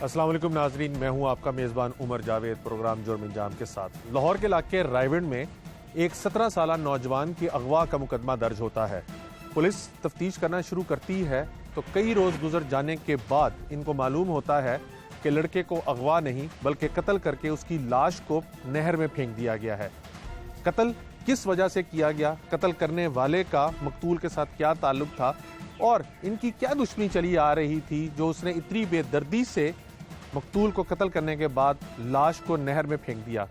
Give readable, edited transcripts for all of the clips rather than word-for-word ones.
अस्सलाम वालेकुम नाजरीन, मैं हूं आपका मेज़बान उमर जावेद प्रोग्राम जुर्म अंजाम के साथ। लाहौर के इलाके रायविंड में एक 17 साल नौजवान की अगवा का मुकदमा दर्ज होता है। पुलिस तफ्तीश करना शुरू करती है तो कई रोज गुजर जाने के बाद इनको मालूम होता है कि लड़के को अगवा नहीं बल्कि कत्ल करके उसकी लाश को नहर में फेंक दिया गया है। कत्ल किस वजह से किया गया, कत्ल करने वाले का मकतूल के साथ क्या ताल्लुक था और इनकी क्या दुश्मनी चली आ रही थी जो उसने इतनी बेदर्दी से मकतूल को कत्ल करने के बाद लाश को नहर में फेंक दिया,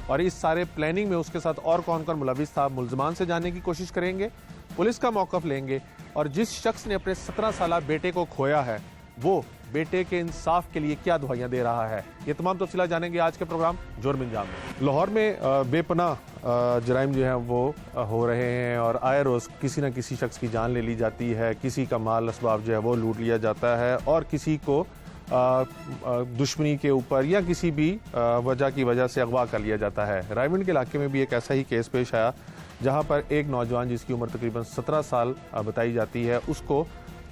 और इस सारे प्लानिंग में उसके साथ और कौन कौन मुलविस था, मुल्ज़मान से जानने की कोशिश करेंगे, पुलिस का मौक़िफ़ लेंगे और जिस शख्स ने अपने 17 साल बेटे को खोया है वो बेटे के इंसाफ के लिए क्या दुआइयां दे रहा है, ये तमाम तफसीलात जानेंगे आज के प्रोग्राम जुर्म अंजाम में। लाहौर में बेपनाह जराइम जो हैं वो हो रहे हैं और आए रोज़ किसी न किसी शख्स की जान ले ली जाती है, किसी का माल असबाब जो है वो लूट लिया जाता है और किसी को दुश्मनी के ऊपर या किसी भी वजह की वजह से अगवा कर लिया जाता है। रायविंड के इलाके में भी एक ऐसा ही केस पेश आया जहां पर एक नौजवान जिसकी उम्र तकरीबन 17 साल बताई जाती है उसको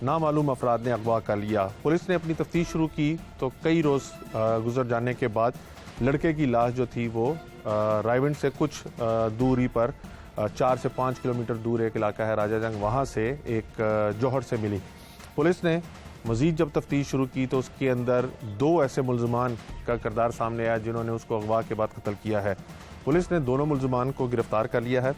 नामालूम अफराद ने अगवा कर लिया। पुलिस ने अपनी तफ्तीश शुरू की तो कई रोज़ गुजर जाने के बाद लड़के की लाश जो थी वो रायविंड से कुछ दूरी पर 4 से 5 किलोमीटर दूर एक इलाका है राजा जंग, वहाँ से एक जौहर से मिली। पुलिस ने मज़ीद जब तफ्तीश शुरू की तो उसके अंदर 2 ऐसे मुल्ज़मान का किरदार सामने आया जिन्होंने उसको अगवा के बाद कत्ल किया है। पुलिस ने दोनों मुल्ज़मान को गिरफ़्तार कर लिया है।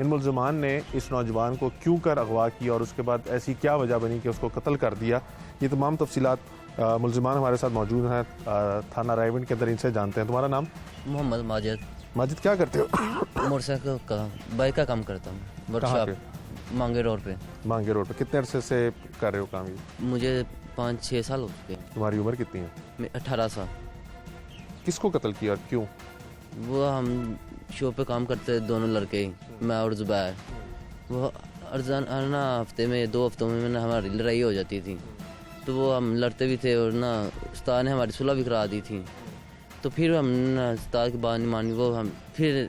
इन मुल्ज़मान ने इस नौजवान को क्यों कर अगवा किया और उसके बाद ऐसी क्या वजह बनी कि उसको कत्ल कर दिया, ये तमाम तफसीलात मुल्ज़मान हमारे साथ मौजूद हैं थाना रायविंड के अंदर, इनसे जानते हैं। तुम्हारा नाम? मोहम्मद माजिद। माजिद, क्या करते हो? मोटरसाइकिल का बाइक का काम करता हूँ वर्कशॉप मांगे रोड पे। मांगे रोड पे कितने अरसे से कर रहे हो काम? ये मुझे 5-6 साल हो चुके हैं। तुम्हारी उम्र कितनी है? 18 साल। किसको कत्ल किया और क्यों? वो हम शो पे काम करते दोनों लड़के ही, मैं और जुबैर। वो अर्जान ना हफ्ते में 2 हफ्तों में ना हमारी लड़ाई हो जाती थी, तो वो हम लड़ते भी थे और ना उस्ताद ने हमारी सुलह भी करा दी थी। तो फिर हम ना उस्ताद की बात नहीं मानी, वो हम फिर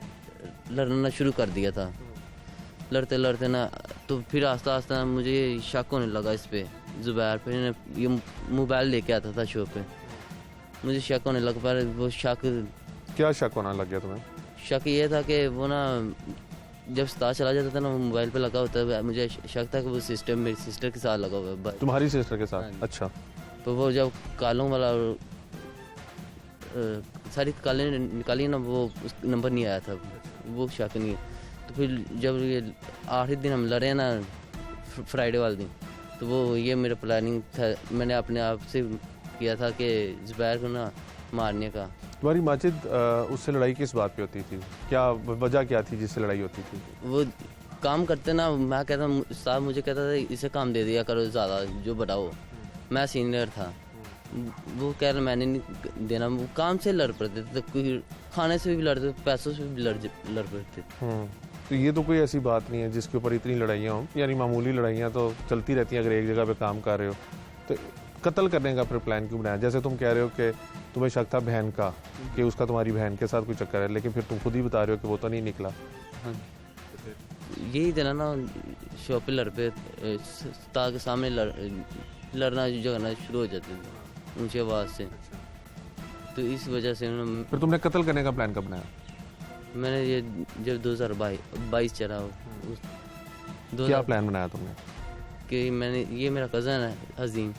लड़ना शुरू कर दिया था। लड़ते लड़ते ना तो फिर आस्ता आस्ता मुझे शक होने लगा इस पे, जुबैर पे। ये मोबाइल लेके आता था शो पे, मुझे शक होने लगा। पर वो शक, क्या शक होना लग गया तुम्हें? शक ये था कि वो ना जब उस्ताद चला जाता था ना, वो मोबाइल पे लगा होता है, मुझे शक था कि वो सिस्टम मेरी सिस्टर के साथ लगा हुआ है। तुम्हारी सिस्टर के साथ? अच्छा। तो वो जब कालों वाला सारी कालें निकाली ना, वो उस नंबर नहीं आया था, वो शक नहीं है। तो फिर जब ये आखिरी दिन हम लड़े ना फ्राइडे वाले दिन, तो वो ये मेरा प्लानिंग था, मैंने अपने आप से किया था कि जुबैर को ना मारने का। तुम्हारी माजिद उससे लड़ाई किस बात पे होती थी? क्या वजह क्या थी जिससे लड़ाई होती थी? वो काम करते ना, मैं कहता साहब मुझे कहता था इसे काम दे दिया करो ज़्यादा जो बढ़ाओ। मैं सीनियर था, वो कह रहा मैंने नहीं देना। वो काम से लड़ पड़ते थे, कोई खाने से भी लड़ते, पैसों से भी लड़ पड़ते। तो ये तो कोई ऐसी बात नहीं है जिसके ऊपर इतनी लड़ाइयाँ हों, यानी मामूली लड़ाइयाँ तो चलती रहती हैं अगर एक जगह पे काम कर रहे हो। तो कत्ल करने का फिर प्लान क्यों बनाया? जैसे तुम कह रहे हो कि तुम्हें शक था बहन का, कि उसका तुम्हारी बहन के साथ कोई चक्कर है, लेकिन फिर तुम खुद ही बता रहे हो कि वो तो नहीं निकला। हाँ, यही देना ना शॉप पे लड़ पे के सामने लड़ना जो करना शुरू हो जाते थे ऊंची आवाज़ से, तो इस वजह से फिर तुमने कत्ल करने का प्लान कब बनाया? मैंने ये जब 2022 चला क्या प्लान बनाया तुमने? कि मैंने, ये मेरा कज़न है अजीम,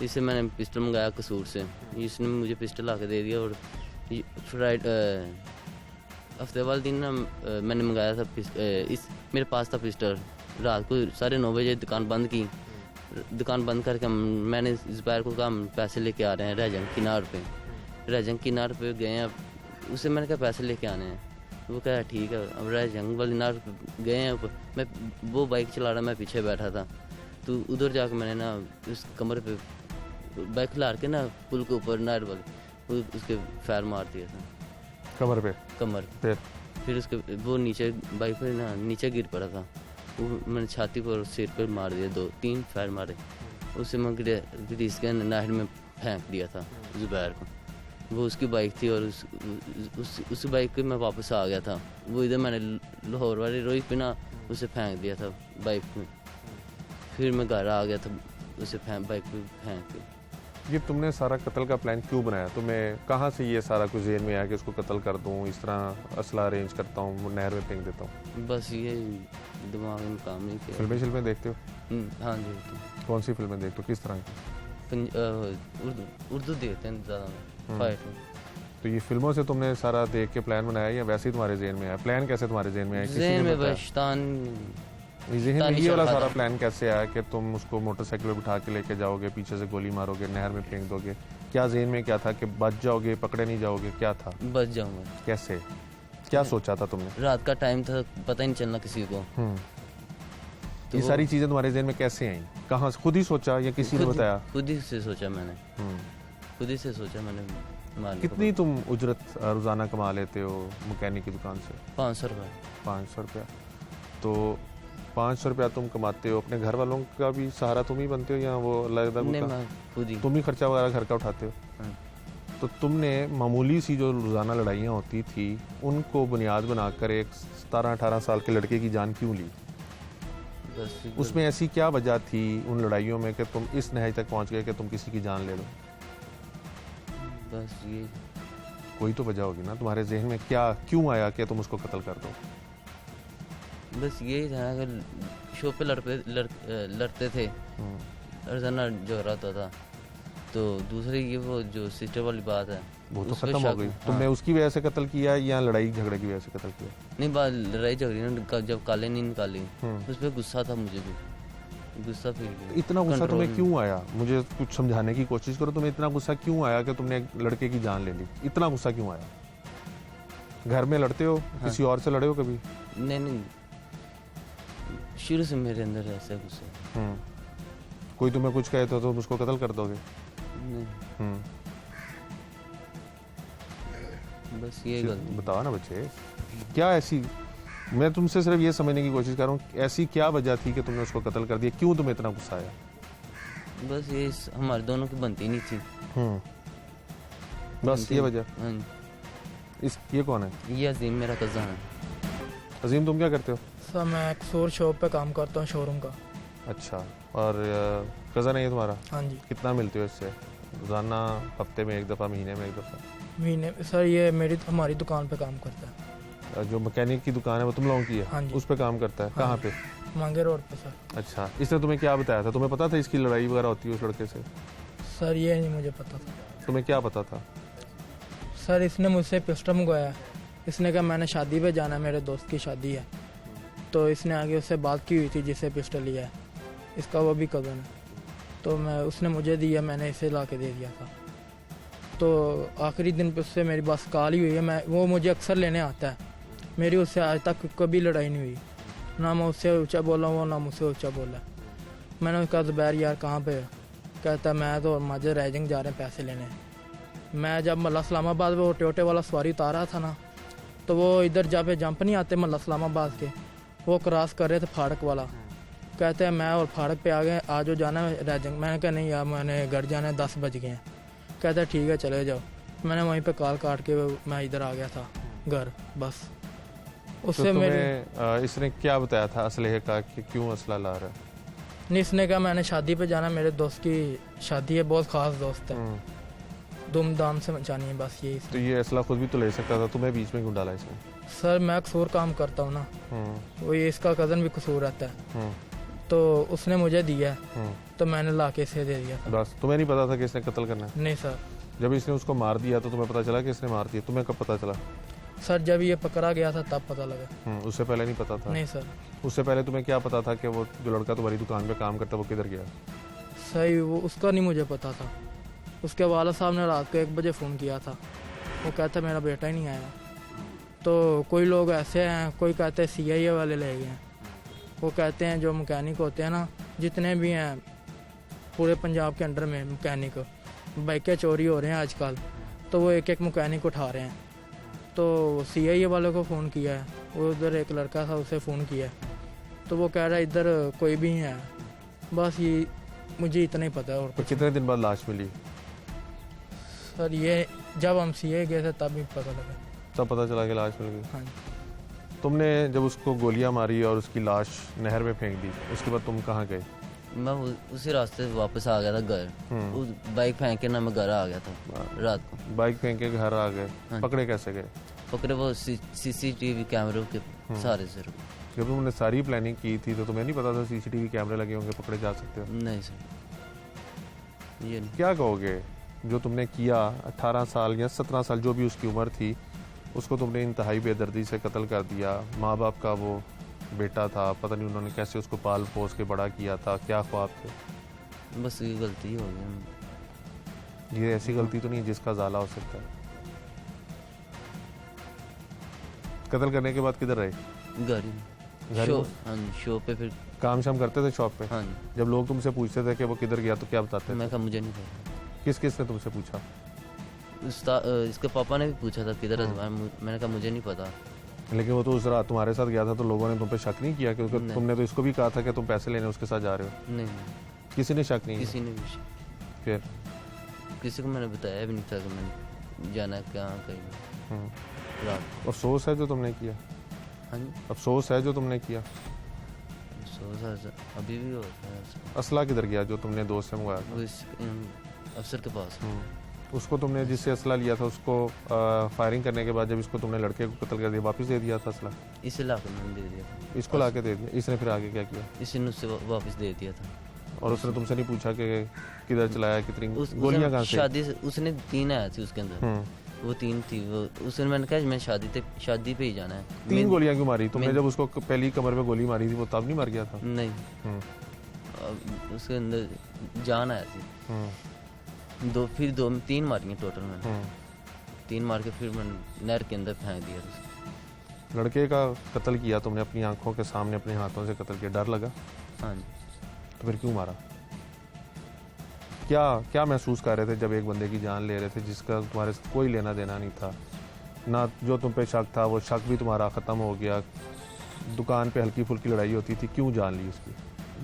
इससे मैंने पिस्टल मंगाया कसूर से, इसने मुझे पिस्टल ला के दे दिया। और हफ्ते वाले दिन ना मैंने मंगाया था इस मेरे पास था पिस्टल। रात को 9:30 बजे दुकान बंद की, दुकान बंद करके मैंने जुबैर को कहा हम पैसे लेके आ रहे हैं रजंग किनार पे। रजंग किनार पे गए हैं, उससे मैंने कहा पैसे लेके आने हैं, वो कहा ठीक है। अब रजंग वाली किनार गए हैं, मैं वो बाइक चला रहा, मैं पीछे बैठा था, तो उधर जाकर मैंने ना उस कमरे पे बाइक खिलार के ना पुल के ऊपर नार वाले उसके फायर मार दिया था कमर पे। कमर फिर उसके वो नीचे बाइक पे ना नीचे गिर पड़ा था, वो मैंने छाती पर और सिर पर मार दिया, 2-3 फायर मारे। उससे मैं ग्रीस के नहर में फेंक दिया था जुबैर को। वो उसकी बाइक थी और उस बाइक पे मैं वापस आ गया था। वो इधर मैंने लाहौर वाली रोई पे ना उसे फेंक दिया था बाइक में। फिर मैं घर आ गया था उसे बाइक पे फेंक के। ये तुमने सारा कत्ल का प्लान क्यों बनाया? तुम्हें कहाँ से ये सारा कुछ ज़हन में आया कि उसको कत्ल कर दूँ, इस तरह असला अरेंज करता हूँ, नहर में फेंक देता हूँ? बस ये दिमाग में काम नहीं किया। फिल्में देखते हो? हाँ जी तो कौन सी फिल्में देखते हो, किस तरह की? उर्दू देखते हैं ज़्यादा फाइट में। तो ये फिल्मों से तुमने सारा देख के प्लान बनाया या वैसे ही तुम्हारे ज़हन में आया? प्लान कैसे तुम्हारे ज़हन में आया? किसी ज़हन ने में बताया? बस शैतान ज़हन में ये वाला शौक सारा आता। प्लान कैसे आया कि तुम उसको मोटरसाइकिल पे बिठा के लेके जाओगे, पीछे से गोली मारोगे, नहर में फेंक दोगे? क्या ज़हन में क्या था कि बच जाओगे, पकड़े नहीं जाओगे, क्या था? बच जाऊंगा। कैसे, क्या सोचा था तुमने? रात का टाइम था, पता ही नहीं चलना किसी को। तो ये वो सारी चीज़ें तुम्हारे ज़हन में कैसे आई? कहाँ से, खुद ही सोचा या किसी ने बताया? खुद ही से सोचा मैंने, हम्म। खुद ही से सोचा मैंने मारने को। कितनी तुम उजरत रोज़ाना कमा लेते हो मैकेनिक की दुकान से? 500 रुपये। 500 रुपया। तो 500 रुपया तुम कमाते हो, अपने घर वालों का भी सहारा तुम ही बनते हो या वो अलग नहीं, अलग? मैं खुद ही। तुम ही खर्चा वगैरह घर का उठाते हो? हाँ। तो तुमने मामूली सी जो रोज़ाना लड़ाइयाँ होती थी उनको बुनियाद बनाकर एक 17-18 साल के लड़के की जान क्यों ली? बस उसमें ऐसी क्या वजह थी उन लड़ाइयों में कि तुम इस नहज तक पहुंच गए कि तुम किसी की जान ले लो? बस ये कोई तो वजह होगी ना, तुम्हारे जहन में क्या क्यों आया कि तुम उसको कत्ल कर दो? बस यही था अगर शो पे लड़ते थे, रोजाना झगड़ा होता था। तो दूसरी ये वो जो सिस्टर वाली बात है वो तो उस पे खत्म हो शक- गई। हाँ। तुमने उसकी वजह से कत्ल किया या लड़ाई झगड़े की वजह से कत्ल किया? नहीं, बात लड़ाई झगड़ी ना, जब काले नहीं निकाली हम्म। उस पर गुस्सा था, मुझे भी गुस्सा फिर गया। इतना गुस्सा कंट्रोल तुम्हें में। क्यों आया? मुझे कुछ समझाने की कोशिश करो, तुम्हें इतना गुस्सा क्यों आया कि तुमने एक लड़के की जान ले ली? इतना गुस्सा क्यों आया? घर में लड़ते हो, किसी और से लड़े हो कभी? नहीं नहीं, शुरू से मेरे अंदर ऐसा गुस्सा। कोई तुम्हें कुछ कहे तो तुम उसको कत्ल कर दोगे? नहीं, हम्म। बस यही गलती। बताओ ना बच्चे, क्या ऐसी, मैं तुमसे सिर्फ ये समझने की कोशिश कर रहा हूँ, ऐसी क्या वजह थी कि तुमने उसको कत्ल कर दिया? क्यों तुम्हें इतना गुस्सा आया? बस ये हमारे दोनों की बनती नहीं थी। बस ये वजह? हाँ, ये कौन है? ये अजीम मेरा कज़न है। अजीम, तुम क्या करते हो? सर मैं एक शोर शॉप पे काम करता हूँ, शोरूम का। अच्छा, और कज़न है ये तुम्हारा? हाँ जी। कितना मिलते हो इससे रोज़ाना, हफ्ते में एक दफ़ा, महीने में एक दफ़ा? महीने सर ये हमारी दुकान पे काम करता है। जो मैकेनिक की दुकान है वो तुम लोगों की है? हाँ जी। उस पे काम करता है? हाँ कहाँ जी। पे? मांगे रोड पे सर। अच्छा, इसने तुम्हें क्या बताया था? तुम्हें पता था इसकी लड़ाई वगैरह होती है उस लड़के से? सर ये नहीं मुझे पता था। तुम्हें क्या पता था? सर इसने मुझसे पिस्टल मंगवाया। इसने कहा मैंने शादी पे जाना है, मेरे दोस्त की शादी है। तो इसने आगे उससे बात की हुई थी जिससे पिस्टल लिया है, इसका वो भी कज़न है। तो उसने मुझे दिया, मैंने इसे ला के दे दिया था। तो आखिरी दिन पे उससे मेरी बस कॉल ही हुई है। वो मुझे अक्सर लेने आता है। मेरी उससे आज तक कभी लड़ाई नहीं हुई, ना मैं उससे ऊंचा बोला हूँ ना मुझसे ऊंचा बोला। मैंने उसका ज़ुबैर यार कहाँ पे है? कहता मैं तो माजर राइजिंग जा रहे हैं पैसे लेने। मैं जब मल्ला इस्लामाबाद में वो टोयोटे वाला सवारी उतारा था ना, तो वो इधर जब जंप नहीं आते मल्ला इस्लामाबाद के, वो क्रॉस कर रहे थे फाड़क वाला। कहते हैं मैं और फाड़क पे आ गए, आज जो जाना है राइजिंग। मैंने कहा नहीं यार, मैंने घर जाना है, 10 बज गए हैं। कहता है ठीक है चले जाओ। मैंने वहीं पे कॉल काट के मैं इधर आ गया था घर। बस तो उससे मेरे तुम्हें इसने क्या बताया था असलहे का कि क्यों असला ला रहा है? नहीं, इसने कहा मैंने शादी पे जाना, मेरे दोस्त की शादी है, बहुत खास दोस्त है, धूमधाम से मचानी है, बस यही। तो ये असला खुद भी तो ले सकता था, तुम्हें बीच में क्यों डाला इसने? सर मैं कसूर काम करता हूँ ना, वो ये इसका कज़न भी कसूर रहता है, तो उसने मुझे दिया है, तो मैंने ला के इसे दे दिया था। बस तुम्हें नहीं पता था कि इसने कत्ल करना है? नहीं सर। जब इसने उसको मार दिया तो तुम्हें पता चला कि इसने मार दिया? तुम्हें कब पता चला? सर जब ये पकड़ा गया था तब पता लगा। उससे पहले नहीं पता था? नहीं सर। उससे पहले तुम्हें क्या पता था कि वो जो लड़का तुम्हारी दुकान पे काम करता वो किधर गया? सही वो उसका नहीं मुझे पता था। उसके वाला साहब ने रात को 1 बजे फ़ोन किया था, वो कहता मेरा बेटा ही नहीं आया। तो कोई लोग ऐसे हैं, कोई कहते हैं CIA वाले ले गए हैं। वो कहते हैं जो मैकेनिक होते हैं ना, जितने भी हैं पूरे पंजाब के अंडर में मैकेनिक, बाइकें चोरी हो रहे हैं आजकल, तो वो एक एक मैकेनिक उठा रहे हैं। तो CIA वाले को फ़ोन किया है, वो उधर एक लड़का था उसे फ़ोन किया है, तो वो कह रहा है इधर कोई भी नहीं है। बस ये मुझे इतना ही पता है। और तो कितने दिन बाद लाश मिली? सर ये जब हम CA गए थे तब ही पता लगा। तब पता चला कि लाश मिल गई? हाँ। तुमने जब उसको गोलियां मारी और उसकी लाश नहर में फेंक दी, उसके बाद तुम कहाँ गए? मैं उसी रास्ते से वापस आ गया था घर। उस बाइक फेंक के ना मैं घर आ गया था रात को। बाइक फेंक के घर आ गए, हाँ। पकड़े कैसे गए? पकड़े वो सीसीटीवी कैमरों के सहारे से। जब तुमने सारी प्लानिंग की थी तो तुम्हें नहीं पता था सीसीटीवी कैमरे लगे होंगे, पकड़े जा सकते हो? नहीं सर, ये नहीं। क्या कहोगे जो तुमने किया, 18 साल या 17 साल जो भी उसकी उम्र थी, उसको तुमने इंतहाई बेदर्दी से कत्ल कर दिया। माँ बाप का वो बेटा था, पता नहीं उन्होंने कैसे उसको पाल पोस के बड़ा किया था, क्या ख्वाब थे? बस ये गलती हो गई। ये ऐसी गलती तो नहीं है जिसका ज़ाला हो सकता है। कत्ल करने के बाद किधर रहे? घर ही घर शो, में? हाँ जी, शो पे फिर। काम शाम करते थे शॉप पे? हाँ जी। जब लोग तुमसे पूछते थे कि वो किधर गया तो क्या बताते थे? मैं कहा मुझे नहीं पता। किस किस ने तुमसे पूछा? इसके पापा ने भी पूछा था किधर है, मैंने कहा मुझे नहीं पता। लेकिन वो तो उस रात तुम्हारे साथ गया था तो लोगों ने तुम पे शक नहीं किया? क्योंकि नहीं। तुमने तो इसको भी कहा था कि तुम पैसे लेने उसके साथ जा रहे हो। नहीं, किसी ने शक नहीं किसी ने भी किया? फिर किसी को मैंने बताया भी नहीं था कि मैंने जाना है कहाँ कहीं रात। अफसोस है जो तुमने किया? हाँ जी। अफसोस है जो तुमने किया? अभी भी होता है ऐसा। असला किधर गया जो तुमने दोस्त से मंगवाया था? वो इस अफसर के पास। उसको तुमने जिससे असला लिया था उसको फायरिंग करने के बाद जब इसको तुमने लड़के को कत्ल कर दिया वापस दे दिया था असला? इसे ला कर मैंने दे दिया था। इसको ला के दे दिया? इसने फिर आगे क्या किया? इसे उससे वापस दे दिया था। और उसने तुमसे नहीं पूछा कि किधर चलाया, कितनी गोलियां गोलियां कहाँ से? शादी से उसने 3 आया थी उसके अंदर। वो 3 थी। वो उसने मैंने कहा मैं शादी पे ही जाना है। 3 गोलियां क्यों मारी तुमने? जब उसको पहली कमर में गोली मारी थी वो तब नहीं मर गया था? नहीं, उसके अंदर जान आया थी। 3 मारी हैं टोटल मैंने। 3 मार के फिर मैंने नहर के अंदर फेंक दिया उसको। लड़के का कत्ल किया तुमने अपनी आंखों के सामने, अपने हाथों से कत्ल किया, डर लगा? हाँ जी। तो फिर क्यों मारा? क्या क्या महसूस कर रहे थे जब एक बंदे की जान ले रहे थे जिसका तुम्हारे साथ कोई लेना देना नहीं था? ना जो तुम पे शक था वो शक भी तुम्हारा ख़त्म हो गया। दुकान पे हल्की फुल्की लड़ाई होती थी, क्यों जान ली उसकी?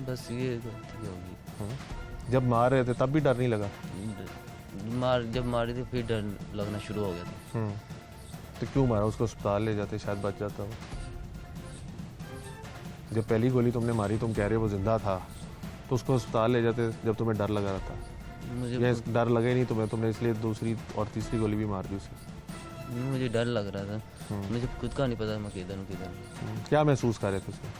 बस ये गलती होगी। जब मार रहे थे तब भी डर नहीं लगा? जब मारी थी फिर डर लगना शुरू हो गया था। तो क्यों मारा? उसको अस्पताल ले जाते शायद बच जाता वो। जब पहली गोली तुमने मारी तुम कह रहे हो वो जिंदा था, तो उसको अस्पताल ले जाते जब तुम्हें डर लगा रहा था? मुझे डर लगे नहीं तुम्हें, तुमने इसलिए दूसरी और तीसरी गोली भी मार दी उसे? मुझे डर लग रहा था। मुझे खुद का नहीं पता मैं किधर हूँ किधर नहीं। क्या महसूस कर रहे थे उसमें?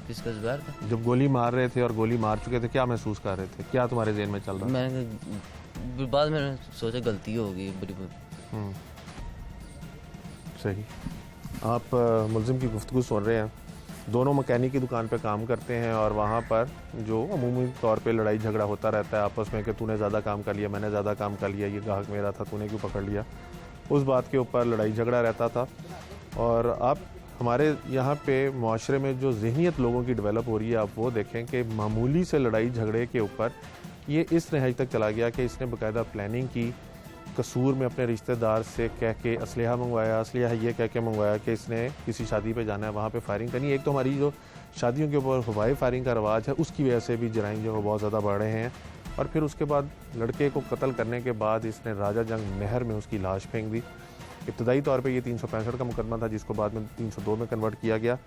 किसका जुबैर का? जब गोली मार रहे थे और गोली मार चुके थे क्या महसूस कर रहे थे? क्या तुम्हारे ज़हन में चल रहा था? मैंने बाद में सोचा गलती होगी बड़ी। सही। आप मुल्ज़िम की गुफ्तगू सुन रहे हैं। दोनों मकैनिक की दुकान पे काम करते हैं और वहाँ पर जो अमूमी तौर पे लड़ाई झगड़ा होता रहता है आपस में कि तूने ज़्यादा काम कर लिया, मैंने ज़्यादा काम कर लिया, ये ग्राहक मेरा था, तूने क्यों पकड़ लिया, उस बात के ऊपर लड़ाई झगड़ा रहता था। और आप हमारे यहाँ पे माशरे में जो जहनीत लोगों की डेवलप हो रही है, आप वो देखें कि मामूली से लड़ाई झगड़े के ऊपर ये इस नहाज तक चला गया कि इसने बाकायदा प्लानिंग की, कसूर में अपने रिश्तेदार से कह के असलहा मंगवाया, असलहा ये कह के मंगवाया कि इसने किसी शादी पे जाना है, वहाँ पे फायरिंग करनी है। एक तो हमारी जो शादियों के ऊपर हवाई फायरिंग का रवाज है उसकी वजह से भी जराइम जो है बहुत ज़्यादा बढ़ रहे हैं। और फिर उसके बाद लड़के को कत्ल करने के बाद इसने राजा जंग नहर में उसकी लाश फेंक दी। इब्तदाई तौर पे ये 365 का मुकदमा था जिसको बाद में 302 में कन्वर्ट किया गया।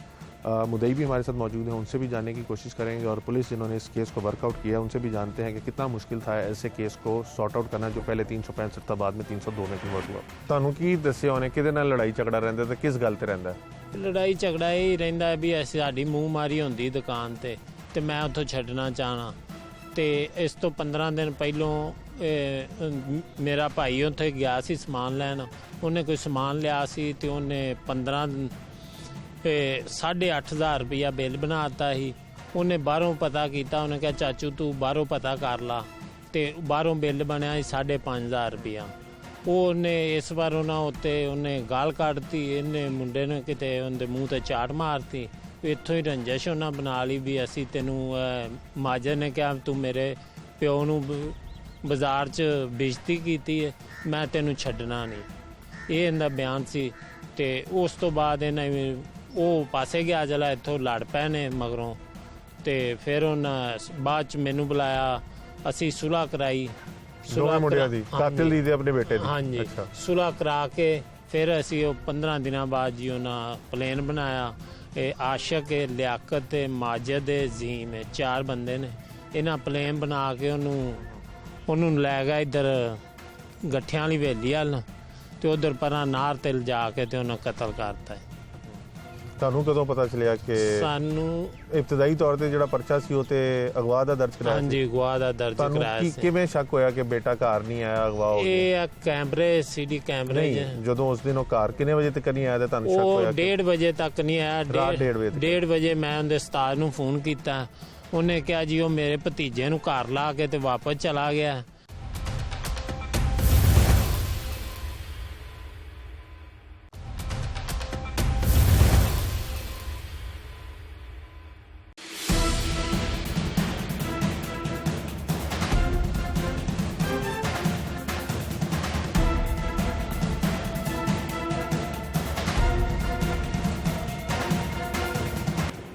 मुदई भी हमारे साथ मौजूद हैं, उनसे भी जानने की कोशिश करेंगे और पुलिस जिन्होंने इस केस को वर्कआउट किया उनसे भी जानते हैं कि कितना मुश्किल था ऐसे केस को सॉर्ट आउट करना जो पहले 365 था बाद में 302 में कन्वर्ट हुआ। ਤੁਹਾਨੂੰ ਕੀ ਦੱਸਿਆ ਉਹਨੇ ਕਿਹਦੇ ਨਾਲ ਲੜਾਈ ਝਗੜਾ ਰਹਿੰਦਾ ਤੇ ਕਿਸ ਗੱਲ ਤੇ ਰਹਿੰਦਾ? ਲੜਾਈ ਝਗੜਾ ਇਹ ਰਹਿੰਦਾ ਵੀ ਐਸੀ ਸਾਡੀ ਮੂੰਹ ਮਾਰੀ ਹੁੰਦੀ ਦੁਕਾਨ ਤੇ ਮੈਂ ਉੱਥੋਂ ਛੱਡਣਾ ਚਾਹਣਾ ਤੇ ਇਸ ਤੋਂ 15 ਦਿਨ ਪਹਿਲੋਂ ਮੇਰਾ ਭਾਈ ਉੱਥੇ ਗਿਆ ਸੀ ਸਮਾਨ ਲੈਣ। ਉਹਨੇ ਕੋਈ ਸਮਾਨ ਲਿਆ ਸੀ ਤੇ ਉਹਨੇ 8,500 ਰੁਪਇਆ ਬਿੱਲ ਬਣਾਤਾ ਸੀ। ਉਹਨੇ ਬਾਹਰੋਂ ਪਤਾ ਕੀਤਾ, ਉਹਨੇ ਕਿਹਾ ਚਾਚੂ ਤੂੰ ਬਾਹਰੋਂ ਪਤਾ ਕਰ ਲਾ ਤੇ ਬਾਹਰੋਂ ਬਿੱਲ ਬਣਿਆ ਸੀ 5,500 ਰੁਪਇਆ। ਉਹਨੇ ਇਸ ਵਾਰ ਉਹਨਾਂ ਉੱਤੇ ਉਹਨੇ ਗਾਲ ਕੱਢਤੀ, ਇਹਨੇ ਮੁੰਡੇ ਨੇ ਕਿਤੇ ਉਹਦੇ ਮੂੰਹ ਤੇ ਚਾਟ ਮਾਰਤੀ। ਇੱਥੋਂ ਹੀ ਰੰਜਿਸ਼ ਉਹਨਾਂ ਬਣਾ ਲਈ ਵੀ ਅਸੀਂ ਤੈਨੂੰ ਮਾਜਰ ਨੇ ਕਿਹਾ ਤੂੰ ਮੇਰੇ ਪਿਓ ਨੂੰ ਬਾਜ਼ਾਰ 'ਚ ਬੇਇੱਜ਼ਤੀ ਕੀਤੀ ਹੈ, ਮੈਂ ਤੈਨੂੰ ਛੱਡਣਾ ਨਹੀਂ, ਇਹ ਇਹਦਾ ਬਿਆਨ ਸੀ। ਤੇ ਉਸ ਤੋਂ ਬਾਅਦ ਇਹਨੇ ਉਹ ਪਾਸੇ ਗਿਆ ਜਲਾ ਇੱਥੋਂ ਲੜ ਪਏ ਨੇ ਮਗਰੋਂ ਤੇ ਫਿਰ ਉਹਨਾਂ ਬਾਅਦ 'ਚ ਮੈਨੂੰ ਬੁਲਾਇਆ, ਅਸੀਂ ਸੁਲ੍ਹਾ ਕਰਾਈ। ਦੋਵੇਂ ਮੁੰਡਿਆਂ ਦੀ ਕਾਤਿਲ ਦੀ ਤੇ ਆਪਣੇ ਬੇਟੇ ਦੀ? ਹਾਂਜੀ, ਸੁਲ੍ਹਾ ਕਰਾ ਕੇ ਫਿਰ ਅਸੀਂ ਉਹ 15 ਦਿਨਾਂ ਬਾਅਦ ਜੀ ਉਹਨਾਂ ਪਲਾਨ ਬਣਾਇਆ। ਇਹ ਆਸ਼ਕ ਹੈ, ਲਿਆਕਤ ਹੈ, ਮਾਜਦ ਹੈ, ਜ਼ੀਮ ਹੈ, 4 ਬੰਦੇ ਨੇ। ਇਹਨਾਂ ਪਲੇਨ ਬਣਾ ਕੇ ਉਹਨੂੰ ਲੈ ਗਿਆ ਇੱਧਰ ਗੱਠਿਆਂ ਵਾਲੀ ਹਵੇਲੀ ਵੱਲ ਤੇ ਉਧਰ ਪਰਾਂ ਨਾਰ ਤੇ ਲਿਜਾ ਕੇ ਤੇ ਉਹਨਾਂ ਕਤਲ ਕਰਤਾ ਹੈ। ਤੁਹਾਨੂੰ ਕਦੋਂ ਪਤਾ ਚੱਲਿਆ ਕਿ ਸਾਨੂੰ ਇਬਤਦਾਈ ਤੌਰ ਤੇ ਜਿਹੜਾ ਪਰਚਾ ਸੀ ਉਹ ਤੇ ਅਗਵਾ ਦਾ ਦਰਜ ਕਰਾਇਆ ਸੀ? ਹਾਂਜੀ ਅਗਵਾ ਦਾ ਦਰਜ ਤੁਹਾਨੂੰ ਕਰਾਇਆ ਸੀ। ਕਿਵੇਂ ਸ਼ੱਕ ਹੋਇਆ ਕਿ ਬੇਟਾ ਘਰ ਨਹੀਂ ਆਇਆ, ਅਗਵਾ ਹੋ ਗਿਆ? ਇਹ ਕੈਮਰੇ ਸੀਡੀ ਕੈਮਰੇ ਨਹੀਂ, ਜਦੋਂ ਉਸ ਦਿਨ ਉਹ ਘਰ ਕਿੰਨੇ ਵਜੇ ਤੱਕ ਨਹੀਂ ਆਇਆ ਤਾਂ ਤੁਹਾਨੂੰ ਸ਼ੱਕ ਉਹ ਹੋਇਆ? 1:30 ਵਜੇ ਤੱਕ ਨਹੀਂ ਆਇਆ। ਰਾਤ 1:30 ਵਜੇ ਤੱਕ। 1:30 ਵਜੇ ਮੈਂ ਉਹਦੇ ਉਸਤਾਦ ਨੂੰ ਫੋਨ ਕੀਤਾ। ਉਹਨੇ ਕਿਹਾ ਜੀ ਉਹ ਮੇਰੇ ਭਤੀਜੇ ਨੂੰ ਘਰ ਲਾ ਕੇ ਤੇ ਵਾਪਸ ਚਲਾ ਗਿਆ।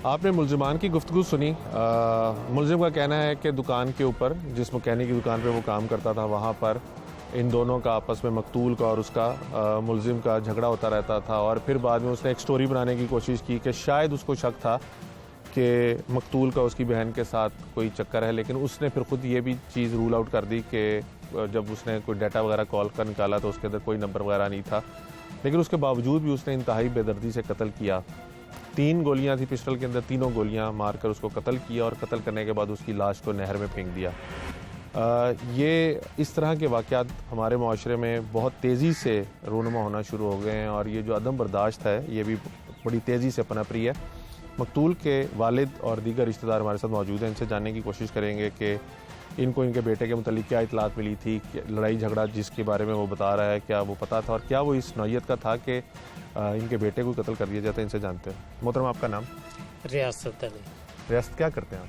आपने मुलजिमान की गुफ्तगू सुनी। मुलजिम का कहना है कि दुकान के ऊपर, जिस मकैनिक की दुकान पे वो काम करता था, वहाँ पर इन दोनों का आपस में, मकतूल का और उसका मुलजिम का झगड़ा होता रहता था। और फिर बाद में उसने एक स्टोरी बनाने की कोशिश की कि शायद उसको शक था कि मकतूल का उसकी बहन के साथ कोई चक्कर है, लेकिन उसने फिर ख़ुद ये भी चीज़ रूल आउट कर दी कि जब उसने कोई डाटा वगैरह कॉल कर निकाला तो उसके अंदर कोई नंबर वगैरह नहीं था। लेकिन उसके बावजूद भी उसने इंतहाई बेदर्दी से कत्ल किया। 3 गोलियां थी पिस्टल के अंदर, तीनों गोलियां मारकर उसको कत्ल किया और कत्ल करने के बाद उसकी लाश को नहर में फेंक दिया। ये इस तरह के वाक़यात हमारे माशरे में बहुत तेज़ी से रूनुमा होना शुरू हो गए हैं और ये जो अदम बर्दाश्त है ये भी बड़ी तेज़ी से पनप रही है। मकतूल के वालिद और दीगर रिश्तेदार हमारे साथ मौजूद हैं, इनसे जानने की कोशिश करेंगे कि इनको इनके बेटे के मुतालिक क्या इतलात मिली थी, लड़ाई झगड़ा जिसके बारे में वो बता रहा है क्या वो पता था और क्या वो इस नौयत का था कि इनके बेटे को कत्ल कर दिया जाता है। इनसे जानते हैं। मोहतरम, आपका नाम? रियासत अली। रियासत, क्या करते हैं आप?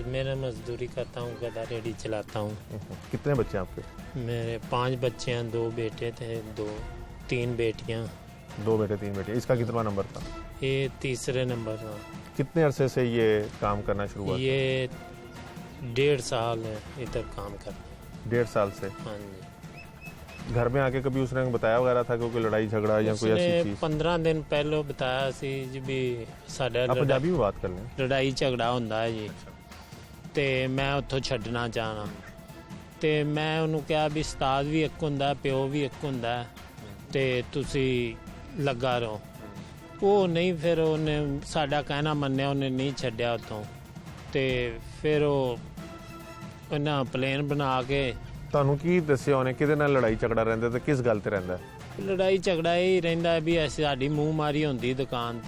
मेरा मजदूरी करता हूँ, गधा रेडी चलाता हूँ। कितने बच्चे हैं आपके? मेरे 5 बच्चे हैं, 2 बेटे थे, 3 बेटियाँ। 2 बेटे 3 बेटियाँ। इसका कितना नंबर था? ये तीसरे नंबर था। कितने अरसे से ये काम करना शुरू हुआ? ये 1.5 साल है इधर काम करता। 1.5 साल से? हाँ जी। घर में आके कभी उसने बताया वगैरह था कि कोई लड़ाई झगड़ा या कोई ऐसी चीज? 15 दिन पहले बताया सी जी भी साडा आप पंजाबी में बात कर लें। लड़ाई झगड़ा ਹੁੰਦਾ ਹੈ ਜੀ ਤੇ ਮੈਂ ਉੱਥੋਂ ਛੱਡਣਾ ਚਾਹਣਾ ਤੇ ਮੈਂ ਉਹਨੂੰ ਕਿਹਾ ਵੀ ਉਸਤਾਦ ਵੀ ਇੱਕ ਹੁੰਦਾ, ਪਿਓ ਵੀ ਇੱਕ ਹੁੰਦਾ ਤੇ ਤੁਸੀਂ ਲੱਗਾ ਰਹੋ। ਉਹ ਨਹੀਂ, ਫਿਰ ਉਹਨੇ ਸਾਡਾ ਕਹਿਣਾ ਮੰਨਿਆ, ਉਹਨੇ ਨਹੀਂ ਛੱਡਿਆ ਉੱਥੋਂ ਤੇ ਫਿਰ ਉਹ ਉਹਨਾਂ ਪਲੇਨ ਬਣਾ ਕੇ। ਤੁਹਾਨੂੰ ਕੀ ਦੱਸਿਆ ਉਹਨੇ, ਕਿਹਦੇ ਨਾਲ ਲੜਾਈ ਝਗੜਾ ਰਹਿੰਦਾ ਤੇ ਕਿਸ ਗੱਲ ਤੇ ਰਹਿੰਦਾ? ਲੜਾਈ ਝਗੜਾ ਇਹ ਰਹਿੰਦਾ ਵੀ ਸਾਡੀ ਮੂੰਹ ਮਾਰੀ ਹੁੰਦੀ ਦੁਕਾਨ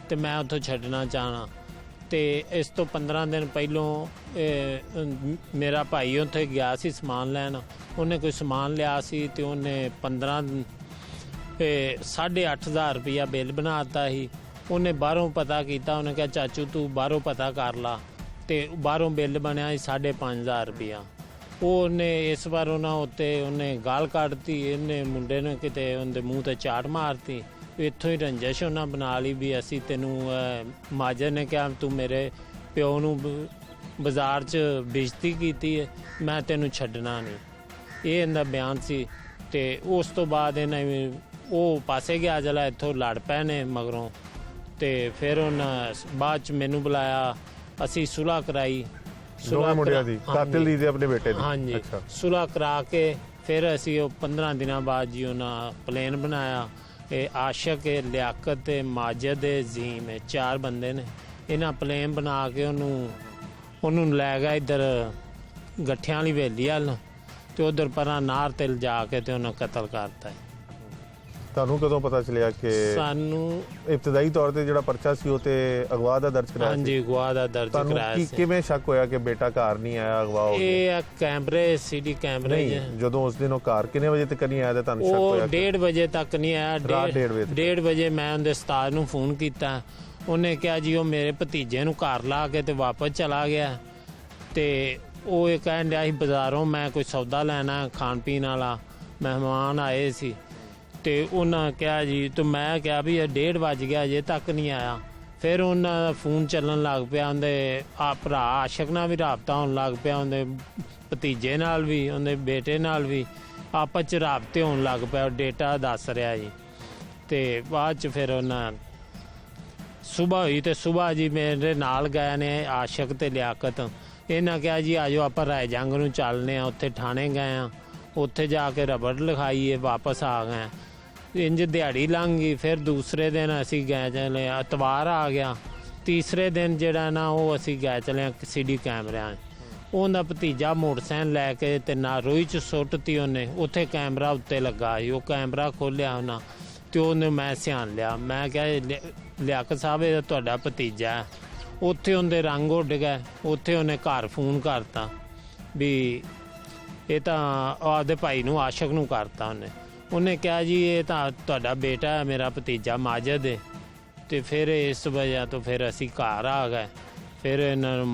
ਤੇ ਮੈਂ ਉੱਥੋਂ ਛੱਡਣਾ ਚਾਹਣਾ ਤੇ ਇਸ ਤੋਂ 15 ਦਿਨ ਪਹਿਲੋਂ ਮੇਰਾ ਭਾਈ ਉੱਥੇ ਗਿਆ ਸੀ ਸਮਾਨ ਲੈਣ। ਉਹਨੇ ਕੋਈ ਸਮਾਨ ਲਿਆ ਸੀ ਤੇ ਉਹਨੇ 8,500 ਰੁਪਇਆ ਬਿੱਲ ਬਣਾ ਦਿੱਤਾ ਸੀ। ਉਹਨੇ ਬਾਹਰੋਂ ਪਤਾ ਕੀਤਾ, ਉਹਨੇ ਕਿਹਾ ਚਾਚੂ ਤੂੰ ਬਾਹਰੋਂ ਪਤਾ ਕਰ ਲਾ ਤੇ ਬਾਹਰੋਂ ਬਿੱਲ ਬਣਿਆ ਸੀ 5,500 ਰੁਪਇਆ। ਉਹਨੇ ਇਸ ਵਾਰ ਉਹਨਾਂ ਉੱਤੇ ਉਹਨੇ ਗਾਲ ਕੱਢਤੀ। ਇਹਨੇ ਮੁੰਡੇ ਨੇ ਕਿਤੇ ਉਹਦੇ ਮੂੰਹ ਤੇ ਚਾਟ ਮਾਰਤੀ। ਇੱਥੋਂ ਹੀ ਰੰਜਿਸ਼ ਉਹਨਾਂ ਬਣਾ ਲਈ ਵੀ ਅਸੀਂ ਤੈਨੂੰ, ਮਾਜਰ ਨੇ ਕਿਹਾ ਤੂੰ ਮੇਰੇ ਪਿਓ ਨੂੰ ਬਾਜ਼ਾਰ 'ਚ ਬੇਇੱਜ਼ਤੀ ਕੀਤੀ ਹੈ, ਮੈਂ ਤੈਨੂੰ ਛੱਡਣਾ ਨਹੀਂ। ਇਹ ਇਹਦਾ ਬਿਆਨ ਸੀ ਤੇ ਉਸ ਤੋਂ ਬਾਅਦ ਇਹਨੇ ਉਹ ਪਾਸੇ ਗਿਆ ਜਲਾ, ਇੱਥੋਂ ਲੜ ਪਏ ਨੇ ਮਗਰੋਂ ਤੇ ਫਿਰ ਉਹਨਾਂ ਬਾਅਦ 'ਚ ਮੈਨੂੰ ਬੁਲਾਇਆ, ਅਸੀਂ ਸੁਲ੍ਹਾ ਕਰਾਈ। ਦੋਵੇਂ ਮੁੰਡਿਆਂ ਦੀ, ਕਾਤਿਲ ਦੀ ਤੇ ਆਪਣੇ ਬੇਟੇ ਦੀ? ਹਾਂਜੀ, ਸੁਲ੍ਹਾ ਕਰਾ ਕੇ ਫਿਰ ਅਸੀਂ ਉਹ 15 ਦਿਨਾਂ ਬਾਅਦ ਜੀ ਉਹਨਾਂ ਪਲੇਨ ਬਣਾਇਆ। ਇਹ ਆਸ਼ਕ ਹੈ, ਲਿਆਕਤ ਹੈ, ਮਾਜਦ ਹੈ, ਜ਼ੀਮ ਹੈ, 4 ਬੰਦੇ ਨੇ। ਇਹਨਾਂ ਪਲੇਨ ਬਣਾ ਕੇ ਉਹਨੂੰ ਲੈ ਗਿਆ ਇੱਧਰ ਗੱਠਿਆਂ ਵਾਲੀ ਹਵੇਲੀ ਵੱਲ ਤੇ ਉਧਰ ਪਰਾਂ ਨਾਰ ਤੇ ਲਿਜਾ ਕੇ ਤੇ ਉਹਨਾਂ ਕਤਲ ਕਰਤਾ। ਤੁਹਾਨੂੰ ਕਦੋਂ ਪਤਾ ਚੱਲਿਆ ਕਿ ਸਾਨੂੰ ਇਬਤਦਾਈ ਤੌਰ ਤੇ ਜਿਹੜਾ ਪਰਚਾ ਸੀ ਉਹ ਤੇ ਅਗਵਾ ਦਾ ਦਰਜ ਕਰਾਇਆ ਸੀ? ਹਾਂਜੀ ਅਗਵਾ ਦਾ ਦਰਜ ਕਰਾਇਆ ਸੀ। ਕਿਵੇਂ ਸ਼ੱਕ ਹੋਇਆ ਕਿ ਬੇਟਾ ਘਰ ਨਹੀਂ ਆਇਆ, ਅਗਵਾ ਹੋ ਗਿਆ? ਇਹ ਕੈਮਰੇ ਸੀਡੀ ਕੈਮਰੇ ਜਦੋਂ ਉਸ ਦਿਨ ਉਹ ਘਰ ਕਿੰਨੇ ਵਜੇ ਤੱਕ ਨਹੀਂ ਆਇਆ ਤਾਂ ਤੁਹਾਨੂੰ ਸ਼ੱਕ ਹੋਇਆ? 1:30 ਵਜੇ ਤੱਕ ਨਹੀਂ ਆਇਆ। 1:30 ਵਜੇ ਮੈਂ ਉਹਦੇ ਉਸਤਾਦ ਨੂੰ ਫੋਨ ਕੀਤਾ। ਉਹਨੇ ਕਿਹਾ ਜੀ ਉਹ ਮੇਰੇ ਭਤੀਜੇ ਨੂੰ ਘਰ ਲਾ ਕੇ ਤੇ ਵਾਪਸ ਚਲਾ ਗਿਆ ਤੇ ਉਹ ਇਹ ਕਹਿਣ ਡਿਆ ਸੀ ਬਾਜ਼ਾਰੋਂ ਮੈਂ ਕੋਈ ਸੌਦਾ ਲੈਣਾ, ਖਾਣ ਪੀਣ ਵਾਲਾ, ਮਹਿਮਾਨ ਆਏ ਸੀ ਤੇ ਉਹਨਾਂ ਕਿਹਾ ਜੀ ਤੇ ਮੈਂ ਕਿਹਾ ਵੀ 1:30 ਵੱਜ ਗਿਆ ਅਜੇ ਤੱਕ ਨਹੀਂ ਆਇਆ। ਫਿਰ ਉਹਨਾਂ ਦਾ ਫੋਨ ਚੱਲਣ ਲੱਗ ਪਿਆ, ਉਹਦੇ ਭਰਾ ਆਸ਼ਕ ਨਾਲ ਵੀ ਰਾਬਤਾ ਹੋਣ ਲੱਗ ਪਿਆ, ਉਹਦੇ ਭਤੀਜੇ ਨਾਲ ਵੀ, ਉਹਦੇ ਬੇਟੇ ਨਾਲ ਵੀ ਆਪਸ 'ਚ ਰਾਬਤੇ ਹੋਣ ਲੱਗ ਪਿਆ। ਡੇਟਾ ਦੱਸ ਰਿਹਾ ਜੀ ਤੇ ਬਾਅਦ 'ਚ ਫਿਰ ਉਹਨਾਂ ਸੁਬਾਹ ਹੋਈ ਤੇ ਸੁਬਾਹ ਜੀ ਮੇਰੇ ਨਾਲ ਗਏ ਨੇ ਆਸ਼ਕ ਤੇ ਲਿਆਕਤ। ਇਹਨਾਂ ਕਿਹਾ ਜੀ ਆਜੋ ਆਪਾਂ ਰਾਏ ਜੰਗ ਨੂੰ ਚੱਲਨੇ ਆ। ਉੱਥੇ ਥਾਣੇ ਗਏ ਆ, ਉੱਥੇ ਜਾ ਕੇ ਰਬੜ ਲਿਖਾਈਏ, ਵਾਪਸ ਆ ਗਏ। ਇੰਜ ਦਿਹਾੜੀ ਲੰਘ ਗਈ। ਫਿਰ ਦੂਸਰੇ ਦਿਨ ਅਸੀਂ ਗਏ ਚਲੇ, ਐਤਵਾਰ ਆ ਗਿਆ। ਤੀਸਰੇ ਦਿਨ ਜਿਹੜਾ ਨਾ ਉਹ ਅਸੀਂ ਗਏ ਚਲੇ CD ਕੈਮਰਿਆਂ। ਉਹਦਾ ਭਤੀਜਾ ਮੋਟਰਸਾਈਕਲ ਲੈ ਕੇ ਤੇ ਨਾ ਰੋਈ 'ਚ ਸੁੱਟਤੀ ਉਹਨੇ। ਉੱਥੇ ਕੈਮਰਾ ਉੱਤੇ ਲੱਗਾ ਸੀ, ਉਹ ਕੈਮਰਾ ਖੋਲ੍ਹਿਆ ਉਹਨਾਂ ਤੇ ਉਹਨੇ ਮੈਂ ਸਿਆਣ ਲਿਆ। ਮੈਂ ਕਿਹਾ ਲਿਆਕਤ ਸਾਹਿਬ ਇਹ ਤੁਹਾਡਾ ਭਤੀਜਾ ਹੈ। ਉੱਥੇ ਉਹਦੇ ਰੰਗ ਉੱਡ ਗਏ। ਉੱਥੇ ਉਹਨੇ ਘਰ ਫੋਨ ਕਰਤਾ ਵੀ ਇਹ ਤਾਂ ਆਪਦੇ ਭਾਈ ਨੂੰ ਆਸ਼ਕ ਨੂੰ ਕਰਤਾ। ਉਹਨੇ ਕਿਹਾ ਜੀ ਇਹ ਤਾਂ ਤੁਹਾਡਾ ਬੇਟਾ ਹੈ, ਮੇਰਾ ਭਤੀਜਾ ਮਾਜਦ ਹੈ। ਤੇ ਫਿਰ ਇਸ ਵਜ੍ਹਾ ਤੋਂ ਫਿਰ ਅਸੀਂ ਘਰ ਆ ਗਏ। ਫਿਰ ਇਹਨਾਂ